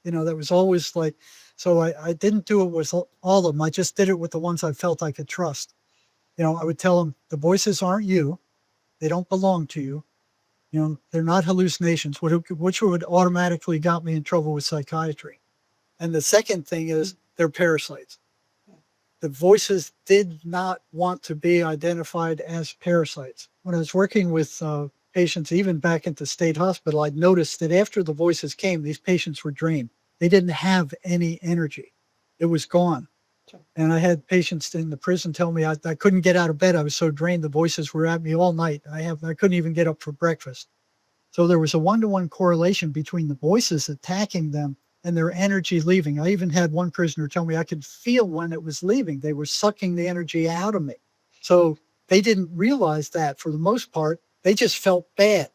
you know, that was always like, so I didn't do it with all of them. I just did it with the ones I felt I could trust. You know, I would tell them the voices aren't you. They don't belong to you. You know, they're not hallucinations, which would automatically got me in trouble with psychiatry. And the second thing is they're parasites. The voices did not want to be identified as parasites. When I was working with patients, even back at the state hospital, I'd noticed that after the voices came, these patients were drained. They didn't have any energy. It was gone. Sure. And I had patients in the prison tell me I couldn't get out of bed. I was so drained. The voices were at me all night. I couldn't even get up for breakfast. So there was a one-to-one correlation between the voices attacking them and their energy leaving. I even had one prisoner tell me I could feel when it was leaving. They were sucking the energy out of me. So they didn't realize that for the most part. They just felt bad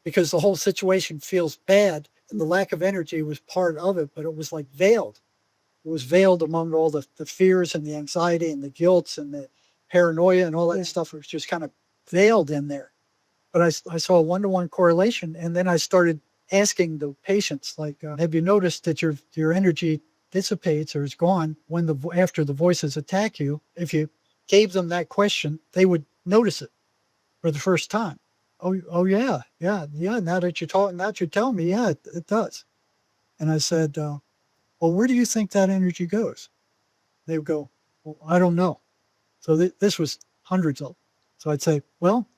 because the whole situation feels bad. And the lack of energy was part of it, but it was like veiled. It was veiled among all the fears and the anxiety and the guilt and the paranoia and all that stuff. It was just kind of veiled in there. But I saw a one-to-one correlation. And then I started asking the patients, like, have you noticed that your energy dissipates or is gone after the voices attack you? If you gave them that question, they would notice it for the first time. Oh yeah. Now that you're telling me, yeah, it does. And I said, well, where do you think that energy goes? They would go, well, I don't know. So this was hundreds of them. So I'd say, well,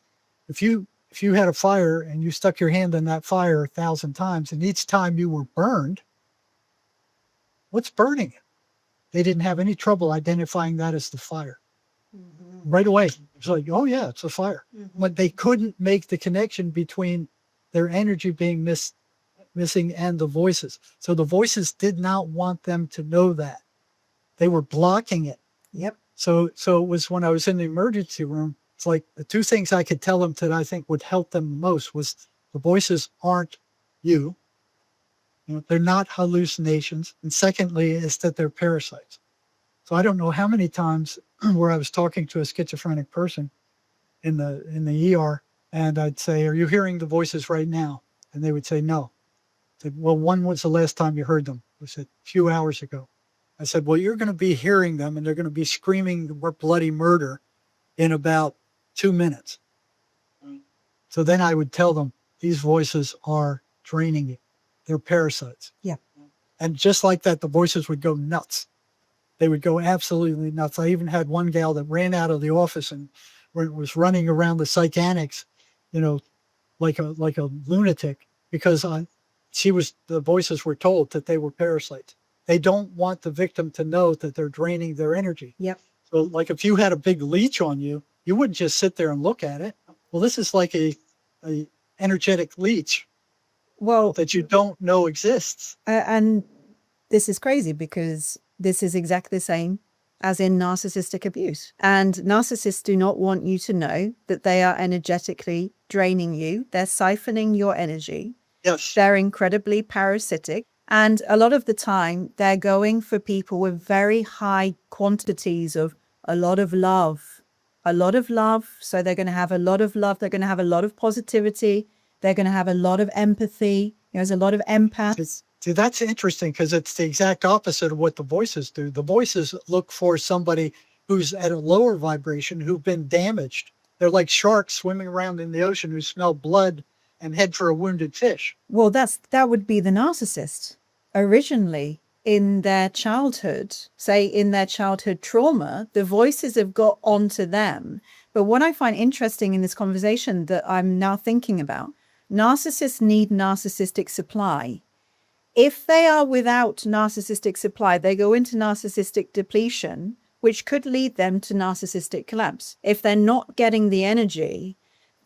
if you had a fire and you stuck your hand in that fire 1,000 times, and each time you were burned, what's burning it? They didn't have any trouble identifying that as the fire. Mm-hmm. Right away. It's like, oh yeah, it's a fire. Mm-hmm. But they couldn't make the connection between their energy being missing and the voices. So the voices did not want them to know that. They were blocking it.
Yep.
So it was when I was in the emergency room, it's like the two things I could tell them that I think would help them most was the voices aren't you. You know, they're not hallucinations. And secondly, is that they're parasites. So I don't know how many times where I was talking to a schizophrenic person in the ER, and I'd say, are you hearing the voices right now? And they would say, no. I said, well, when was the last time you heard them? I said, a few hours ago. I said, well, you're going to be hearing them and they're going to be screaming bloody murder in about 2 minutes. So then I would tell them, these voices are draining you. They're parasites.
Yeah.
And just like that, the voices would go nuts. They would go absolutely nuts. I even had one gal that ran out of the office and was running around the psych annex, you know, like a lunatic, because the voices were told that they were parasites. They don't want the victim to know that they're draining their energy.
Yep.
So like if you had a big leech on you, you wouldn't just sit there and look at it. Well, this is like a energetic leech, well, that you don't know exists.
And this is crazy because this is exactly the same as in narcissistic abuse. And narcissists do not want you to know that they are energetically draining you. They're siphoning your energy.
Yes.
They're incredibly parasitic. And a lot of the time, they're going for people with very high quantities of a lot of love. A lot of love. So they're going to have a lot of love. They're going to have a lot of positivity. They're going to have a lot of empathy. There's a lot of empaths.
See, that's interesting because it's the exact opposite of what the voices do. The voices look for somebody who's at a lower vibration, who've been damaged. They're like sharks swimming around in the ocean who smell blood and head for a wounded fish.
Well, that would be the narcissist. Originally, in their childhood, say in their childhood trauma, the voices have got onto them. But what I find interesting in this conversation that I'm now thinking about, narcissists need narcissistic supply. If they are without narcissistic supply, they go into narcissistic depletion, which could lead them to narcissistic collapse. If they're not getting the energy,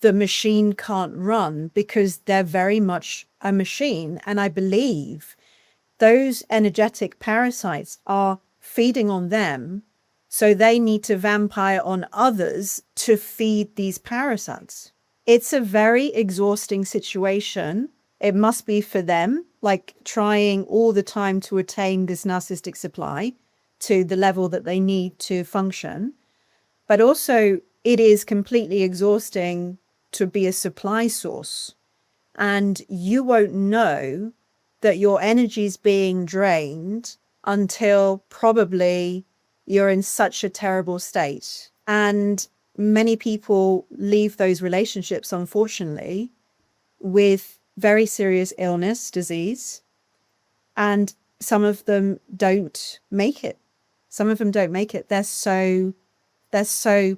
the machine can't run because they're very much a machine. And I believe those energetic parasites are feeding on them. So they need to vampire on others to feed these parasites. It's a very exhausting situation. It must be for them, like trying all the time to attain this narcissistic supply to the level that they need to function. But also it is completely exhausting to be a supply source. And you won't know that your energy is being drained until probably you're in such a terrible state. And many people leave those relationships, unfortunately, with very serious illness, disease, and some of them don't make it. Some of them don't make it. They're so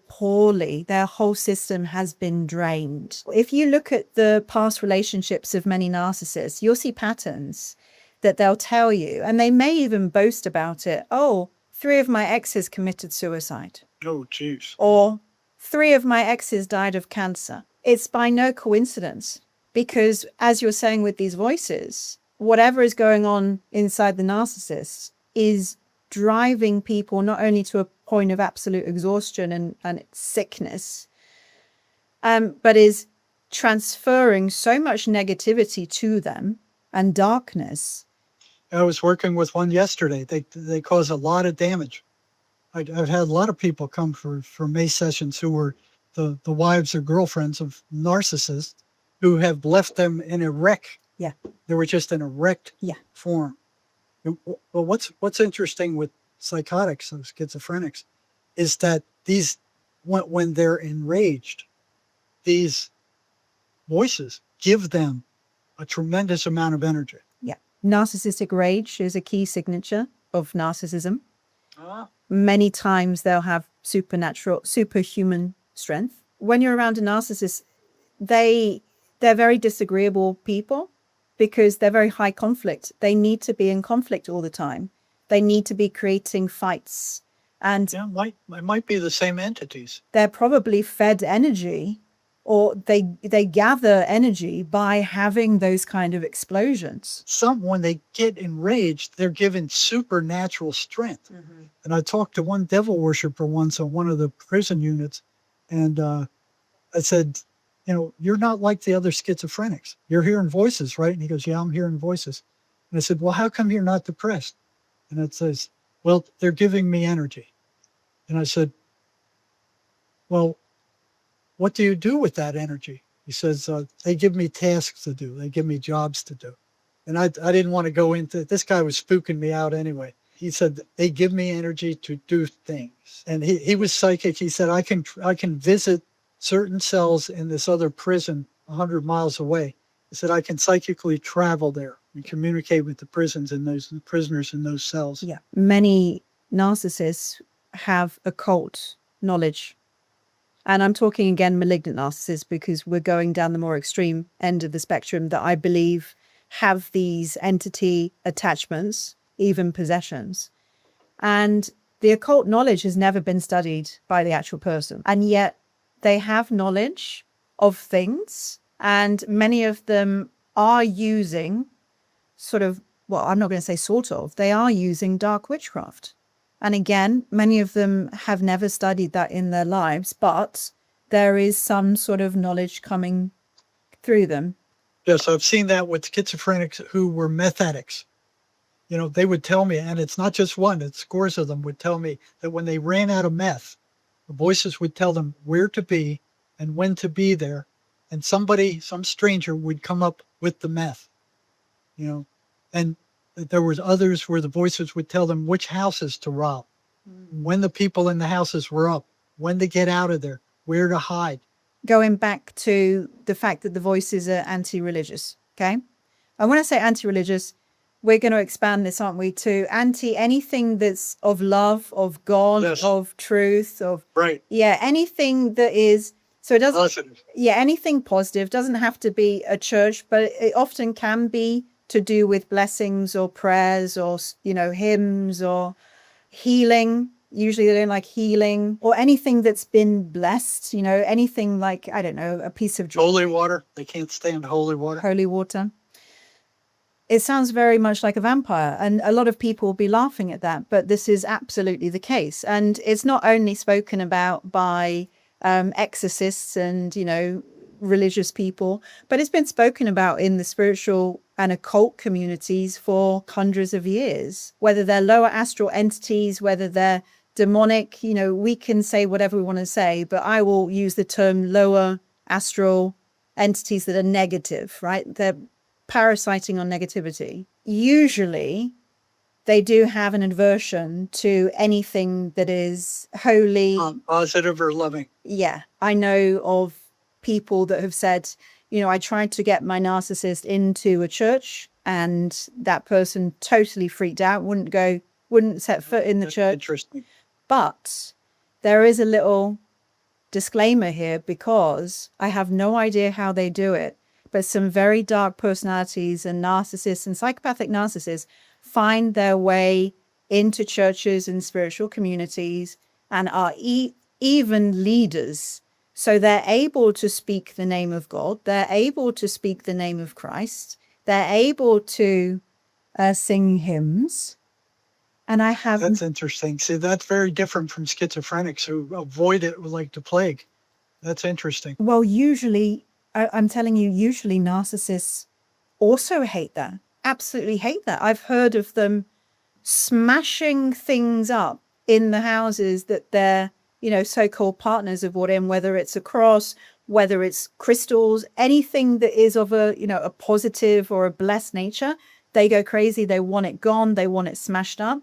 poorly. Their whole system has been drained. If you look at the past relationships of many narcissists, you'll see patterns that they'll tell you, and they may even boast about it. Oh, 3 of my exes committed suicide.
Oh, jeez.
Or 3 of my exes died of cancer. It's by no coincidence, because as you're saying with these voices, whatever is going on inside the narcissist is driving people not only to a point of absolute exhaustion and sickness, but is transferring so much negativity to them and darkness.
I was working with one yesterday. They cause a lot of damage. I've had a lot of people come for May sessions who were the wives or girlfriends of narcissists who have left them in a wreck.
Yeah.
They were just in a wrecked form. Well, what's interesting with psychotics and schizophrenics is that these, when they're enraged, these voices give them a tremendous amount of energy.
Yeah. Narcissistic rage is a key signature of narcissism.
Ah.
Many times they'll have superhuman strength. When you're around a narcissist, they're very disagreeable people because they're very high conflict. They need to be in conflict all the time. They need to be creating fights. And
yeah, it might be the same entities.
They're probably fed energy, or they gather energy by having those kind of explosions.
When they get enraged, they're given supernatural strength. Mm-hmm. And I talked to one devil worshiper once on one of the prison units, and I said, you're not like the other schizophrenics. You're hearing voices, right? And he goes, yeah, I'm hearing voices. And I said, well, how come you're not depressed? And it says, well, they're giving me energy. And I said, well, what do you do with that energy? He says, they give me tasks to do. They give me jobs to do. And I didn't want to go into, this guy was spooking me out anyway. He said, they give me energy to do things. And he was psychic. He said, I can visit certain cells in this other prison 100 miles away. He said, I can psychically travel there and communicate with the prisoners in those cells.
Yeah. Many narcissists have occult knowledge. And I'm talking again malignant narcissists because we're going down the more extreme end of the spectrum that I believe have these entity attachments, even possessions. And the occult knowledge has never been studied by the actual person. And yet they have knowledge of things, and many of them are using I'm not going to say they are using dark witchcraft. And again, many of them have never studied that in their lives, but there is some sort of knowledge coming through them.
Yes, I've seen that with schizophrenics who were meth addicts. They would tell me, and it's not just one, it's scores of them would tell me that when they ran out of meth, the voices would tell them where to be and when to be there. And some stranger would come up with the meth, and there was others where the voices would tell them which houses to rob, when the people in the houses were up, when to get out of there, where to hide.
going back to the fact that the voices are anti-religious. Okay. And when I say anti-religious, we're going to expand this, aren't we, to anti anything that's of love, of God,
Yes.
of truth, of
Right.
yeah, anything that is, so it doesn't,
Positive.
yeah, anything positive. Doesn't have to be a church, but it often can be to do with blessings or prayers or, you know, hymns or healing. Usually they don't like healing or anything that's been blessed, you know, anything like, I don't know, a piece of
Holy water. They can't stand holy water.
holy water. It sounds very much like a vampire, and a lot of people will be laughing at that, but this is absolutely the case. And it's not only spoken about by exorcists and, you know, religious people, but it's been spoken about in the spiritual and occult communities for hundreds of years, whether they're lower astral entities, whether they're demonic, you know, we can say whatever we want to say, but I will use the term lower astral entities that are negative, right? They're parasiting on negativity. Usually they do have an aversion to anything that is holy,
positive or loving.
Yeah, I know of people that have said, you know, I tried to get my narcissist into a church and that person totally freaked out, wouldn't set foot in the
That's
church.
interesting.
But there is a little disclaimer here because I have no idea how they do it. But some very dark personalities and narcissists and psychopathic narcissists find their way into churches and spiritual communities and are even leaders. So they're able to speak the name of God. They're able to speak the name of Christ. They're able to sing hymns. And I have...
That's interesting. See, that's very different from schizophrenics who avoid it like the plague. That's interesting.
Well, usually, I'm telling you, usually narcissists also hate that. Absolutely hate that. I've heard of them smashing things up in the houses that their, you know, so-called partners have brought in, whether it's a cross, whether it's crystals, anything that is of a, you know, a positive or a blessed nature. They go crazy. They want it gone. They want it smashed up.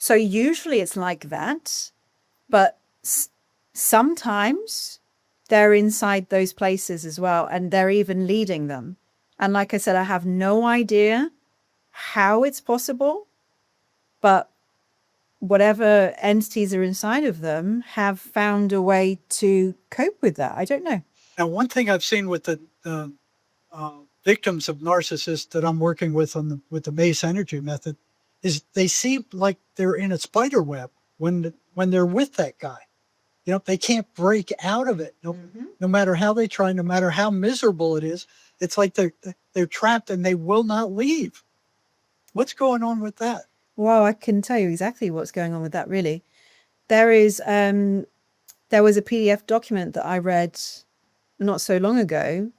So usually it's like that. But sometimes they're inside those places as well, and they're even leading them. And like I said, I have no idea how it's possible, but whatever entities are inside of them have found a way to cope with that. I don't know.
Now, one thing I've seen with the victims of narcissists that I'm working with with the Mace energy method is they seem like they're in a spider web when they're with that guy. You know, they can't break out of it. No matter how they try, no matter how miserable it is, it's like they're trapped and they will not leave. What's going on with that?
Well, I can tell you exactly what's going on with that, really. There was a PDF document that I read not so long ago.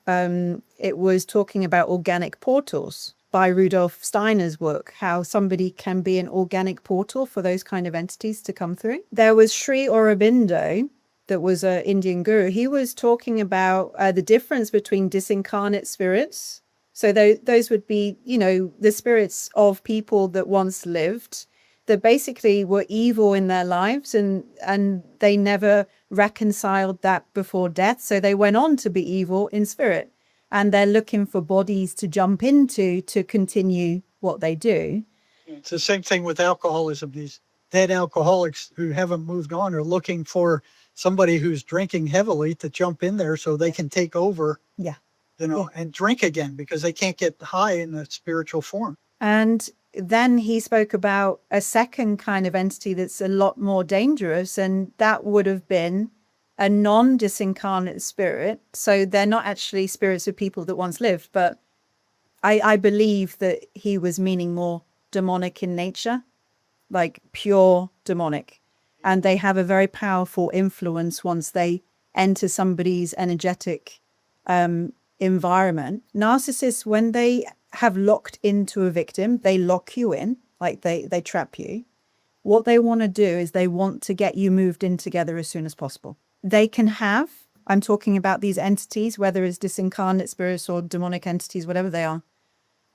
It was talking about organic portals by Rudolf Steiner's work, how somebody can be an organic portal for those kind of entities to come through. There was Sri Aurobindo, that was an Indian guru. He was talking about the difference between disincarnate spirits. So those would be, you know, the spirits of people that once lived, that basically were evil in their lives and they never reconciled that before death. So they went on to be evil in spirit. And they're looking for bodies to jump into to continue what they do.
It's the same thing with alcoholism. These dead alcoholics who haven't moved on are looking for somebody who's drinking heavily to jump in there so they can take over,
Yeah.
you know, and drink again because they can't get high in the spiritual form.
And then he spoke about a second kind of entity that's a lot more dangerous, and that would have been a non-disincarnate spirit. So they're not actually spirits of people that once lived, but I believe that he was meaning more demonic in nature, like pure demonic. And they have a very powerful influence once they enter somebody's energetic environment. Narcissists, when they have locked into a victim, they lock you in, like they trap you. What they want to do is they want to get you moved in together as soon as possible. They can have, I'm talking about these entities, whether it's disincarnate spirits or demonic entities, whatever they are,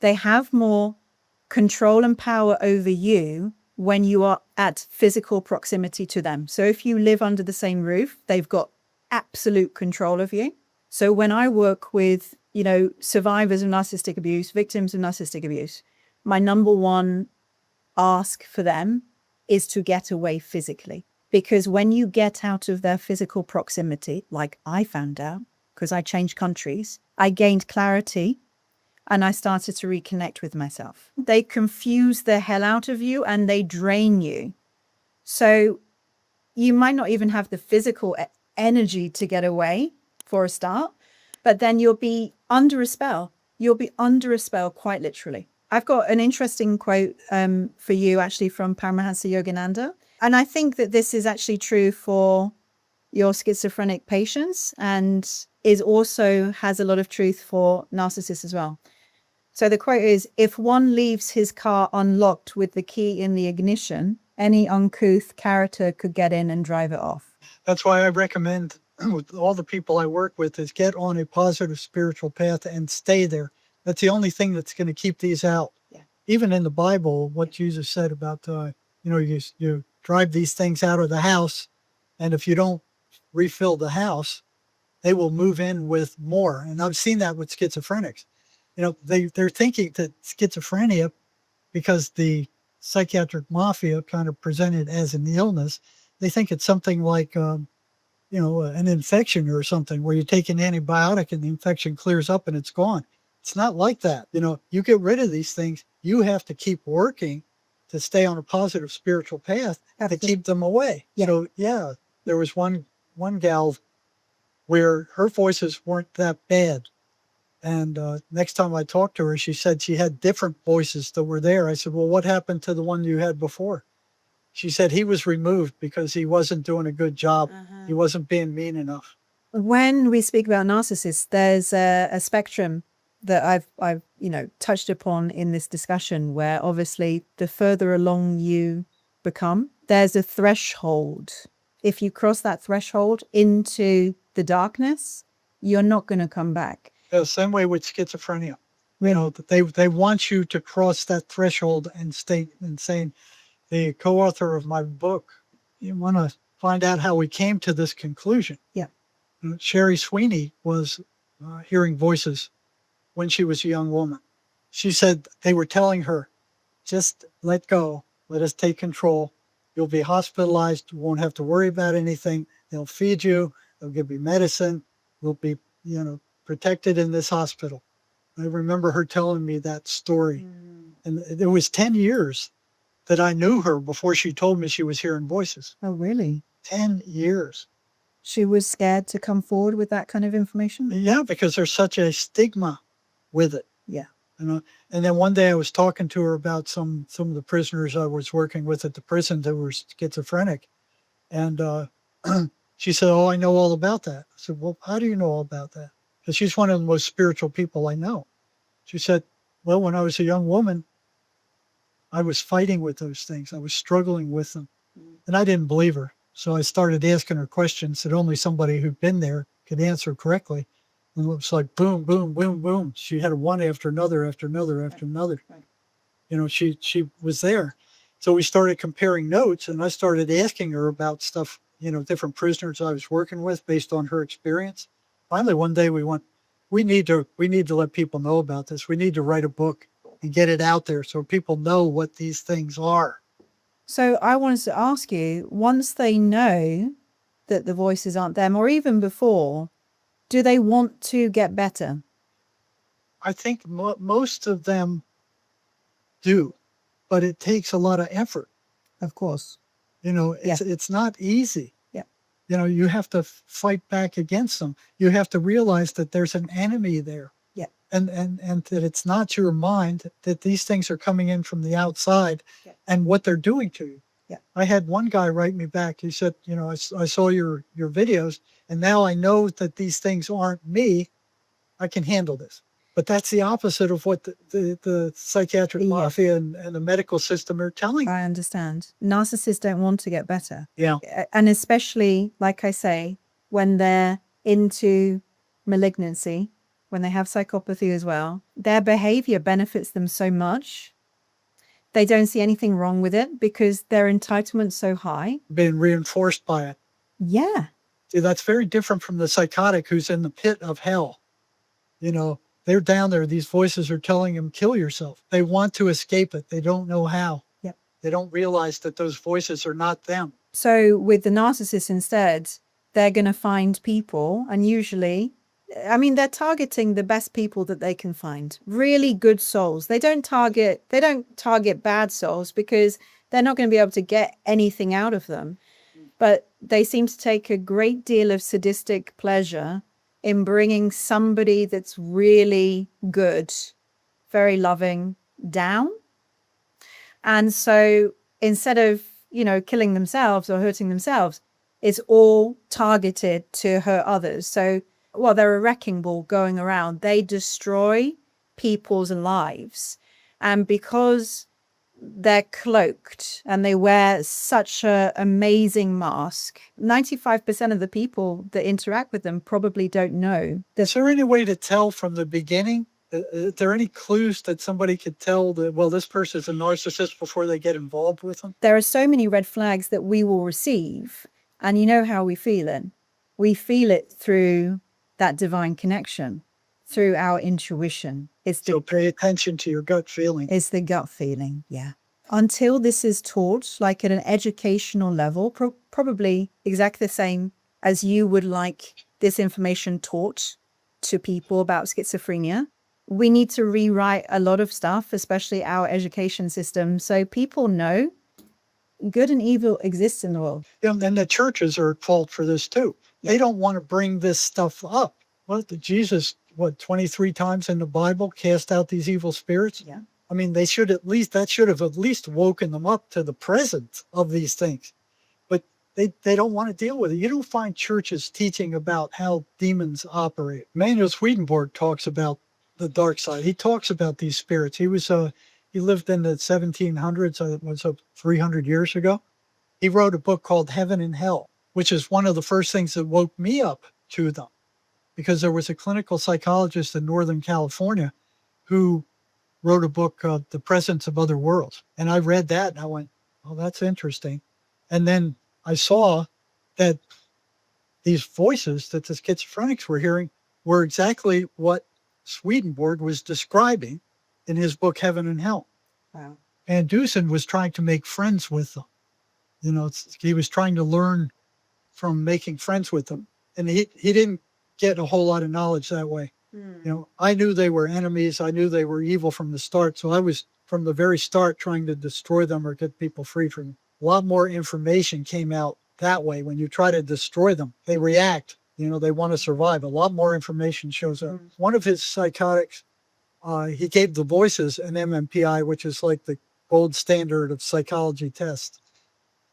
they have more control and power over you when you are at physical proximity to them. So if you live under the same roof, they've got absolute control of you. So when I work with, survivors of narcissistic abuse, victims of narcissistic abuse, my number one ask for them is to get away physically. Because when you get out of their physical proximity, like I found out, because I changed countries, I gained clarity and I started to reconnect with myself. They confuse the hell out of you and they drain you. So you might not even have the physical energy to get away for a start, but then you'll be under a spell. You'll be under a spell, quite literally. I've got an interesting quote for you, actually, from Paramahansa Yogananda. And I think that this is actually true for your schizophrenic patients and has a lot of truth for narcissists as well. So the quote is, if one leaves his car unlocked with the key in the ignition, any uncouth character could get in and drive it off.
That's why I recommend with all the people I work with is get on a positive spiritual path and stay there. That's the only thing that's going to keep these out.
Yeah.
Even in the Bible, what Jesus said about, you drive these things out of the house, and if you don't refill the house, they will move in with more. And I've seen that with schizophrenics. They're thinking that schizophrenia, because the psychiatric mafia kind of presented as an illness, they think it's something like, an infection or something where you take an antibiotic and the infection clears up and it's gone. It's not like that. You get rid of these things. You have to keep working to stay on a positive spiritual path to keep them away.
Yeah.
So yeah, there was one gal where her voices weren't that bad. And next time I talked to her, she said she had different voices that were there. I said, well, what happened to the one you had before? She said he was removed because he wasn't doing a good job. He wasn't being mean enough.
When we speak about narcissists, there's a spectrum that I've touched upon in this discussion, where obviously the further along you become, there's a threshold. If you cross that threshold into the darkness, you're not going to come back.
The same way with schizophrenia.
Really?
They want you to cross that threshold and stay insane. The co-author of my book, you want to find out how we came to this conclusion.
Yeah.
Sherry Sweeney was hearing voices when she was a young woman. She said they were telling her, just let go, let us take control. You'll be hospitalized. You won't have to worry about anything. They'll feed you. They'll give you medicine. We'll be, protected in this hospital. I remember her telling me that story. And it was 10 years that I knew her before she told me she was hearing voices.
Oh, really?
10 years.
She was scared to come forward with that kind of information?
Yeah, because there's such a stigma with it.
Yeah.
And then one day I was talking to her about some of the prisoners I was working with at the prison that were schizophrenic. And she said, oh, I know all about that. I said, well, how do you know all about that? Because she's one of the most spiritual people I know. She said, well, when I was a young woman, I was fighting with those things. I was struggling with them. And I didn't believe her. So I started asking her questions that only somebody who'd been there could answer correctly. And it was like, boom, boom, boom, boom. She had one after another, after another, after another. Right. She was there. So we started comparing notes, and I started asking her about stuff, different prisoners I was working with based on her experience. Finally, one day we went, we need to let people know about this. We need to write a book and get it out there so people know what these things are.
So I wanted to ask you, once they know that the voices aren't them, or even before, do they want to get better?
I think most of them do, but it takes a lot of effort.
Of course.
It's not easy.
Yeah.
You have to fight back against them. You have to realize that there's an enemy there.
Yeah.
And that it's not your mind, that these things are coming in from the outside and what they're doing to you.
Yeah.
I had one guy write me back. He said, I saw your videos, and now I know that these things aren't me. I can handle this. But that's the opposite of what the psychiatric mafia and the medical system are telling.
I understand. Narcissists don't want to get better.
Yeah.
And especially, like I say, when they're into malignancy, when they have psychopathy as well, their behavior benefits them so much. They don't see anything wrong with it because their entitlement's so high.
Being reinforced by it.
Yeah.
See, that's very different from the psychotic who's in the pit of hell. You know, they're down there. These voices are telling them, kill yourself. They want to escape it. They don't know how.
Yep.
They don't realize that those voices are not them.
So with the narcissist instead, they're going to find people, and usually, I mean, they're targeting the best people that they can find, really good souls. They don't target bad souls because they're not going to be able to get anything out of them. But they seem to take a great deal of sadistic pleasure in bringing somebody that's really good, very loving, down. And so instead of, killing themselves or hurting themselves, it's all targeted to hurt others. So while they're a wrecking ball going around, they destroy people's lives. And because they're cloaked and they wear such an amazing mask, 95% of the people that interact with them probably don't know.
Is there any way to tell from the beginning? Is there any clues that somebody could tell that, well, this person is a narcissist before they get involved with them?
There are so many red flags that we will receive. And you know how we feel it. We feel it through that divine connection, through our intuition.
So pay attention to your gut feeling.
It's the gut feeling, yeah. Until this is taught, like at an educational level, probably exactly the same as you would like this information taught to people about schizophrenia. We need to rewrite a lot of stuff, especially our education system, so people know good and evil exists in the world.
And the churches are at fault for this too. They don't want to bring this stuff up. Jesus, 23 times in the Bible cast out these evil spirits?
Yeah.
I mean, that should have at least woken them up to the presence of these things. But they don't want to deal with it. You don't find churches teaching about how demons operate. Manuel Swedenborg talks about the dark side. He talks about these spirits. He lived in the 1700s, it was 300 years ago. He wrote a book called Heaven and Hell, which is one of the first things that woke me up to them. Because there was a clinical psychologist in Northern California who wrote a book called The Presence of Other Worlds. And I read that and I went, oh, that's interesting. And then I saw that these voices that the schizophrenics were hearing were exactly what Swedenborg was describing in his book, Heaven and Hell.
Wow.
And Deussen was trying to make friends with them. He was trying to learn from making friends with them. And he didn't get a whole lot of knowledge that way. I knew they were enemies. I knew they were evil from the start. So I was, from the very start, trying to destroy them or get people free from them. A lot more information came out that way. When you try to destroy them, they react. They want to survive. A lot more information shows up. One of his psychotics, he gave the voices an MMPI, which is like the gold standard of psychology test.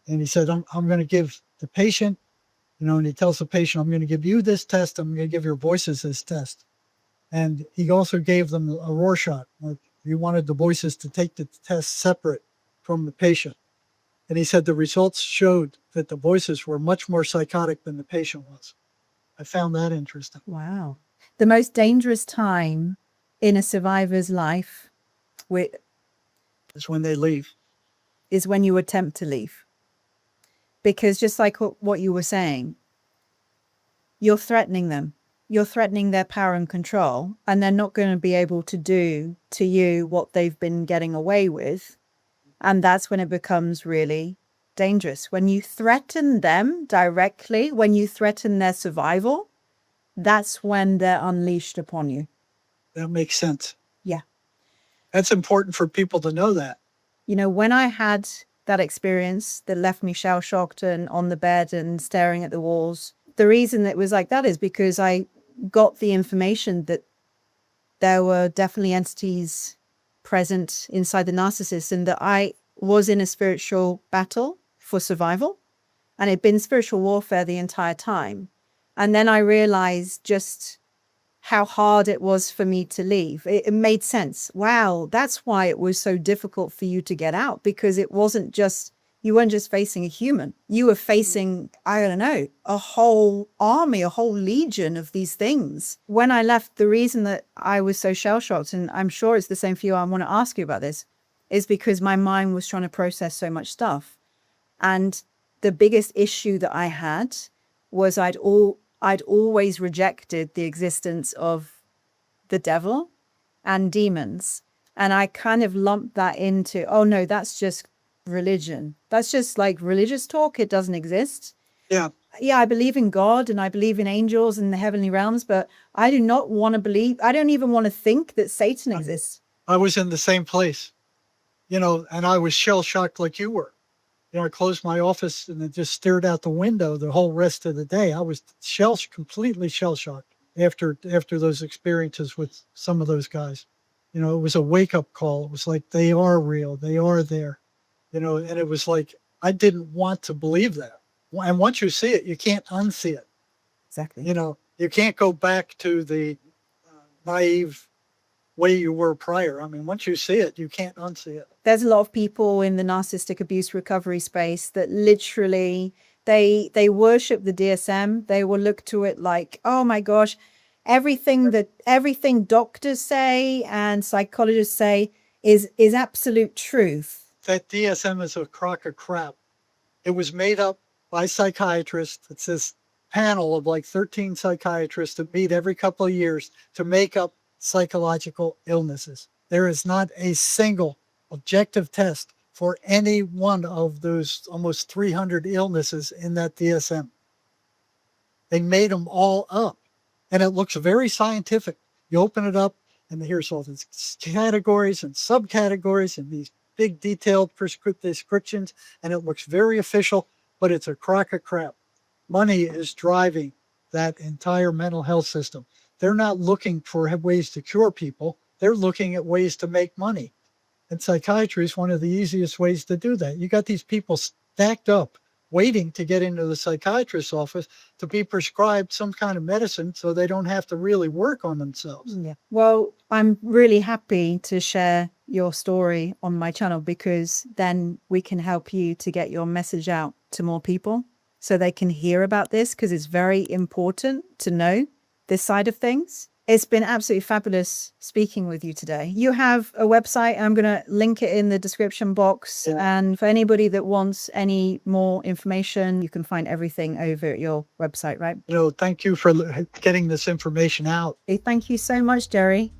And he said, I'm going to give the patient, and he tells the patient, I'm going to give you this test. I'm going to give your voices this test. And he also gave them a Rorschach. He wanted the voices to take the test separate from the patient. And he said the results showed that the voices were much more psychotic than the patient was. I found that interesting.
Wow. The most dangerous time in a survivor's life
is when they leave.
Is when you attempt to leave. Because just like what you were saying, you're threatening them. You're threatening their power and control, and they're not going to be able to do to you what they've been getting away with. And that's when it becomes really dangerous. When you threaten them directly, when you threaten their survival, that's when they're unleashed upon you.
That makes sense.
Yeah.
That's important for people to know that.
When I had that experience that left me shell-shocked and on the bed and staring at the walls, the reason it was like that is because I got the information that there were definitely entities present inside the narcissist, and that I was in a spiritual battle for survival, and it'd been spiritual warfare the entire time. And then I realized just how hard it was for me to leave. It made sense. Wow, that's why it was so difficult for you to get out, because it wasn't just, you weren't just facing a human. You were facing, I don't know, a whole army, a whole legion of these things. When I left, the reason that I was so shell-shocked, and I'm sure it's the same for you, I want to ask you about this, is because my mind was trying to process so much stuff. And the biggest issue that I had was I'd always rejected the existence of the devil and demons. And I kind of lumped that into, oh no, that's just religion. That's just like religious talk. It doesn't exist.
Yeah.
Yeah, I believe in God and I believe in angels and the heavenly realms, but I do not want to believe, I don't even want to think that Satan exists.
I was in the same place, and I was shell-shocked like you were. I closed my office and then just stared out the window the whole rest of the day. I was completely shell-shocked after those experiences with some of those guys. It was a wake-up call. It was like, they are real. They are there. And it was like, I didn't want to believe that. And once you see it, you can't unsee it.
Exactly.
You can't go back to the naive way you were prior. I mean, once you see it, you can't unsee it.
There's a lot of people in the narcissistic abuse recovery space that literally they worship the DSM. They will look to it like, oh my gosh, everything doctors say and psychologists say is absolute truth.
That DSM is a crock of crap. It was made up by psychiatrists. It's this panel of like 13 psychiatrists that meet every couple of years to make up psychological illnesses. There is not a single objective test for any one of those almost 300 illnesses in that DSM. They made them all up, and it looks very scientific. You open it up, and here's all these categories and subcategories and these big detailed descriptions, and it looks very official, but it's a crock of crap. Money is driving that entire mental health system. They're not looking for ways to cure people. They're looking at ways to make money. And psychiatry is one of the easiest ways to do that. You got these people stacked up, waiting to get into the psychiatrist's office to be prescribed some kind of medicine so they don't have to really work on themselves.
Yeah. Well, I'm really happy to share your story on my channel, because then we can help you to get your message out to more people so they can hear about this, because it's very important to know this side of things. It's been absolutely fabulous speaking with you today. You have a website. I'm going to link it in the description box. Yeah. And for anybody that wants any more information, you can find everything over at your website, right?
Thank you for getting this information out.
Thank you so much, Jerry.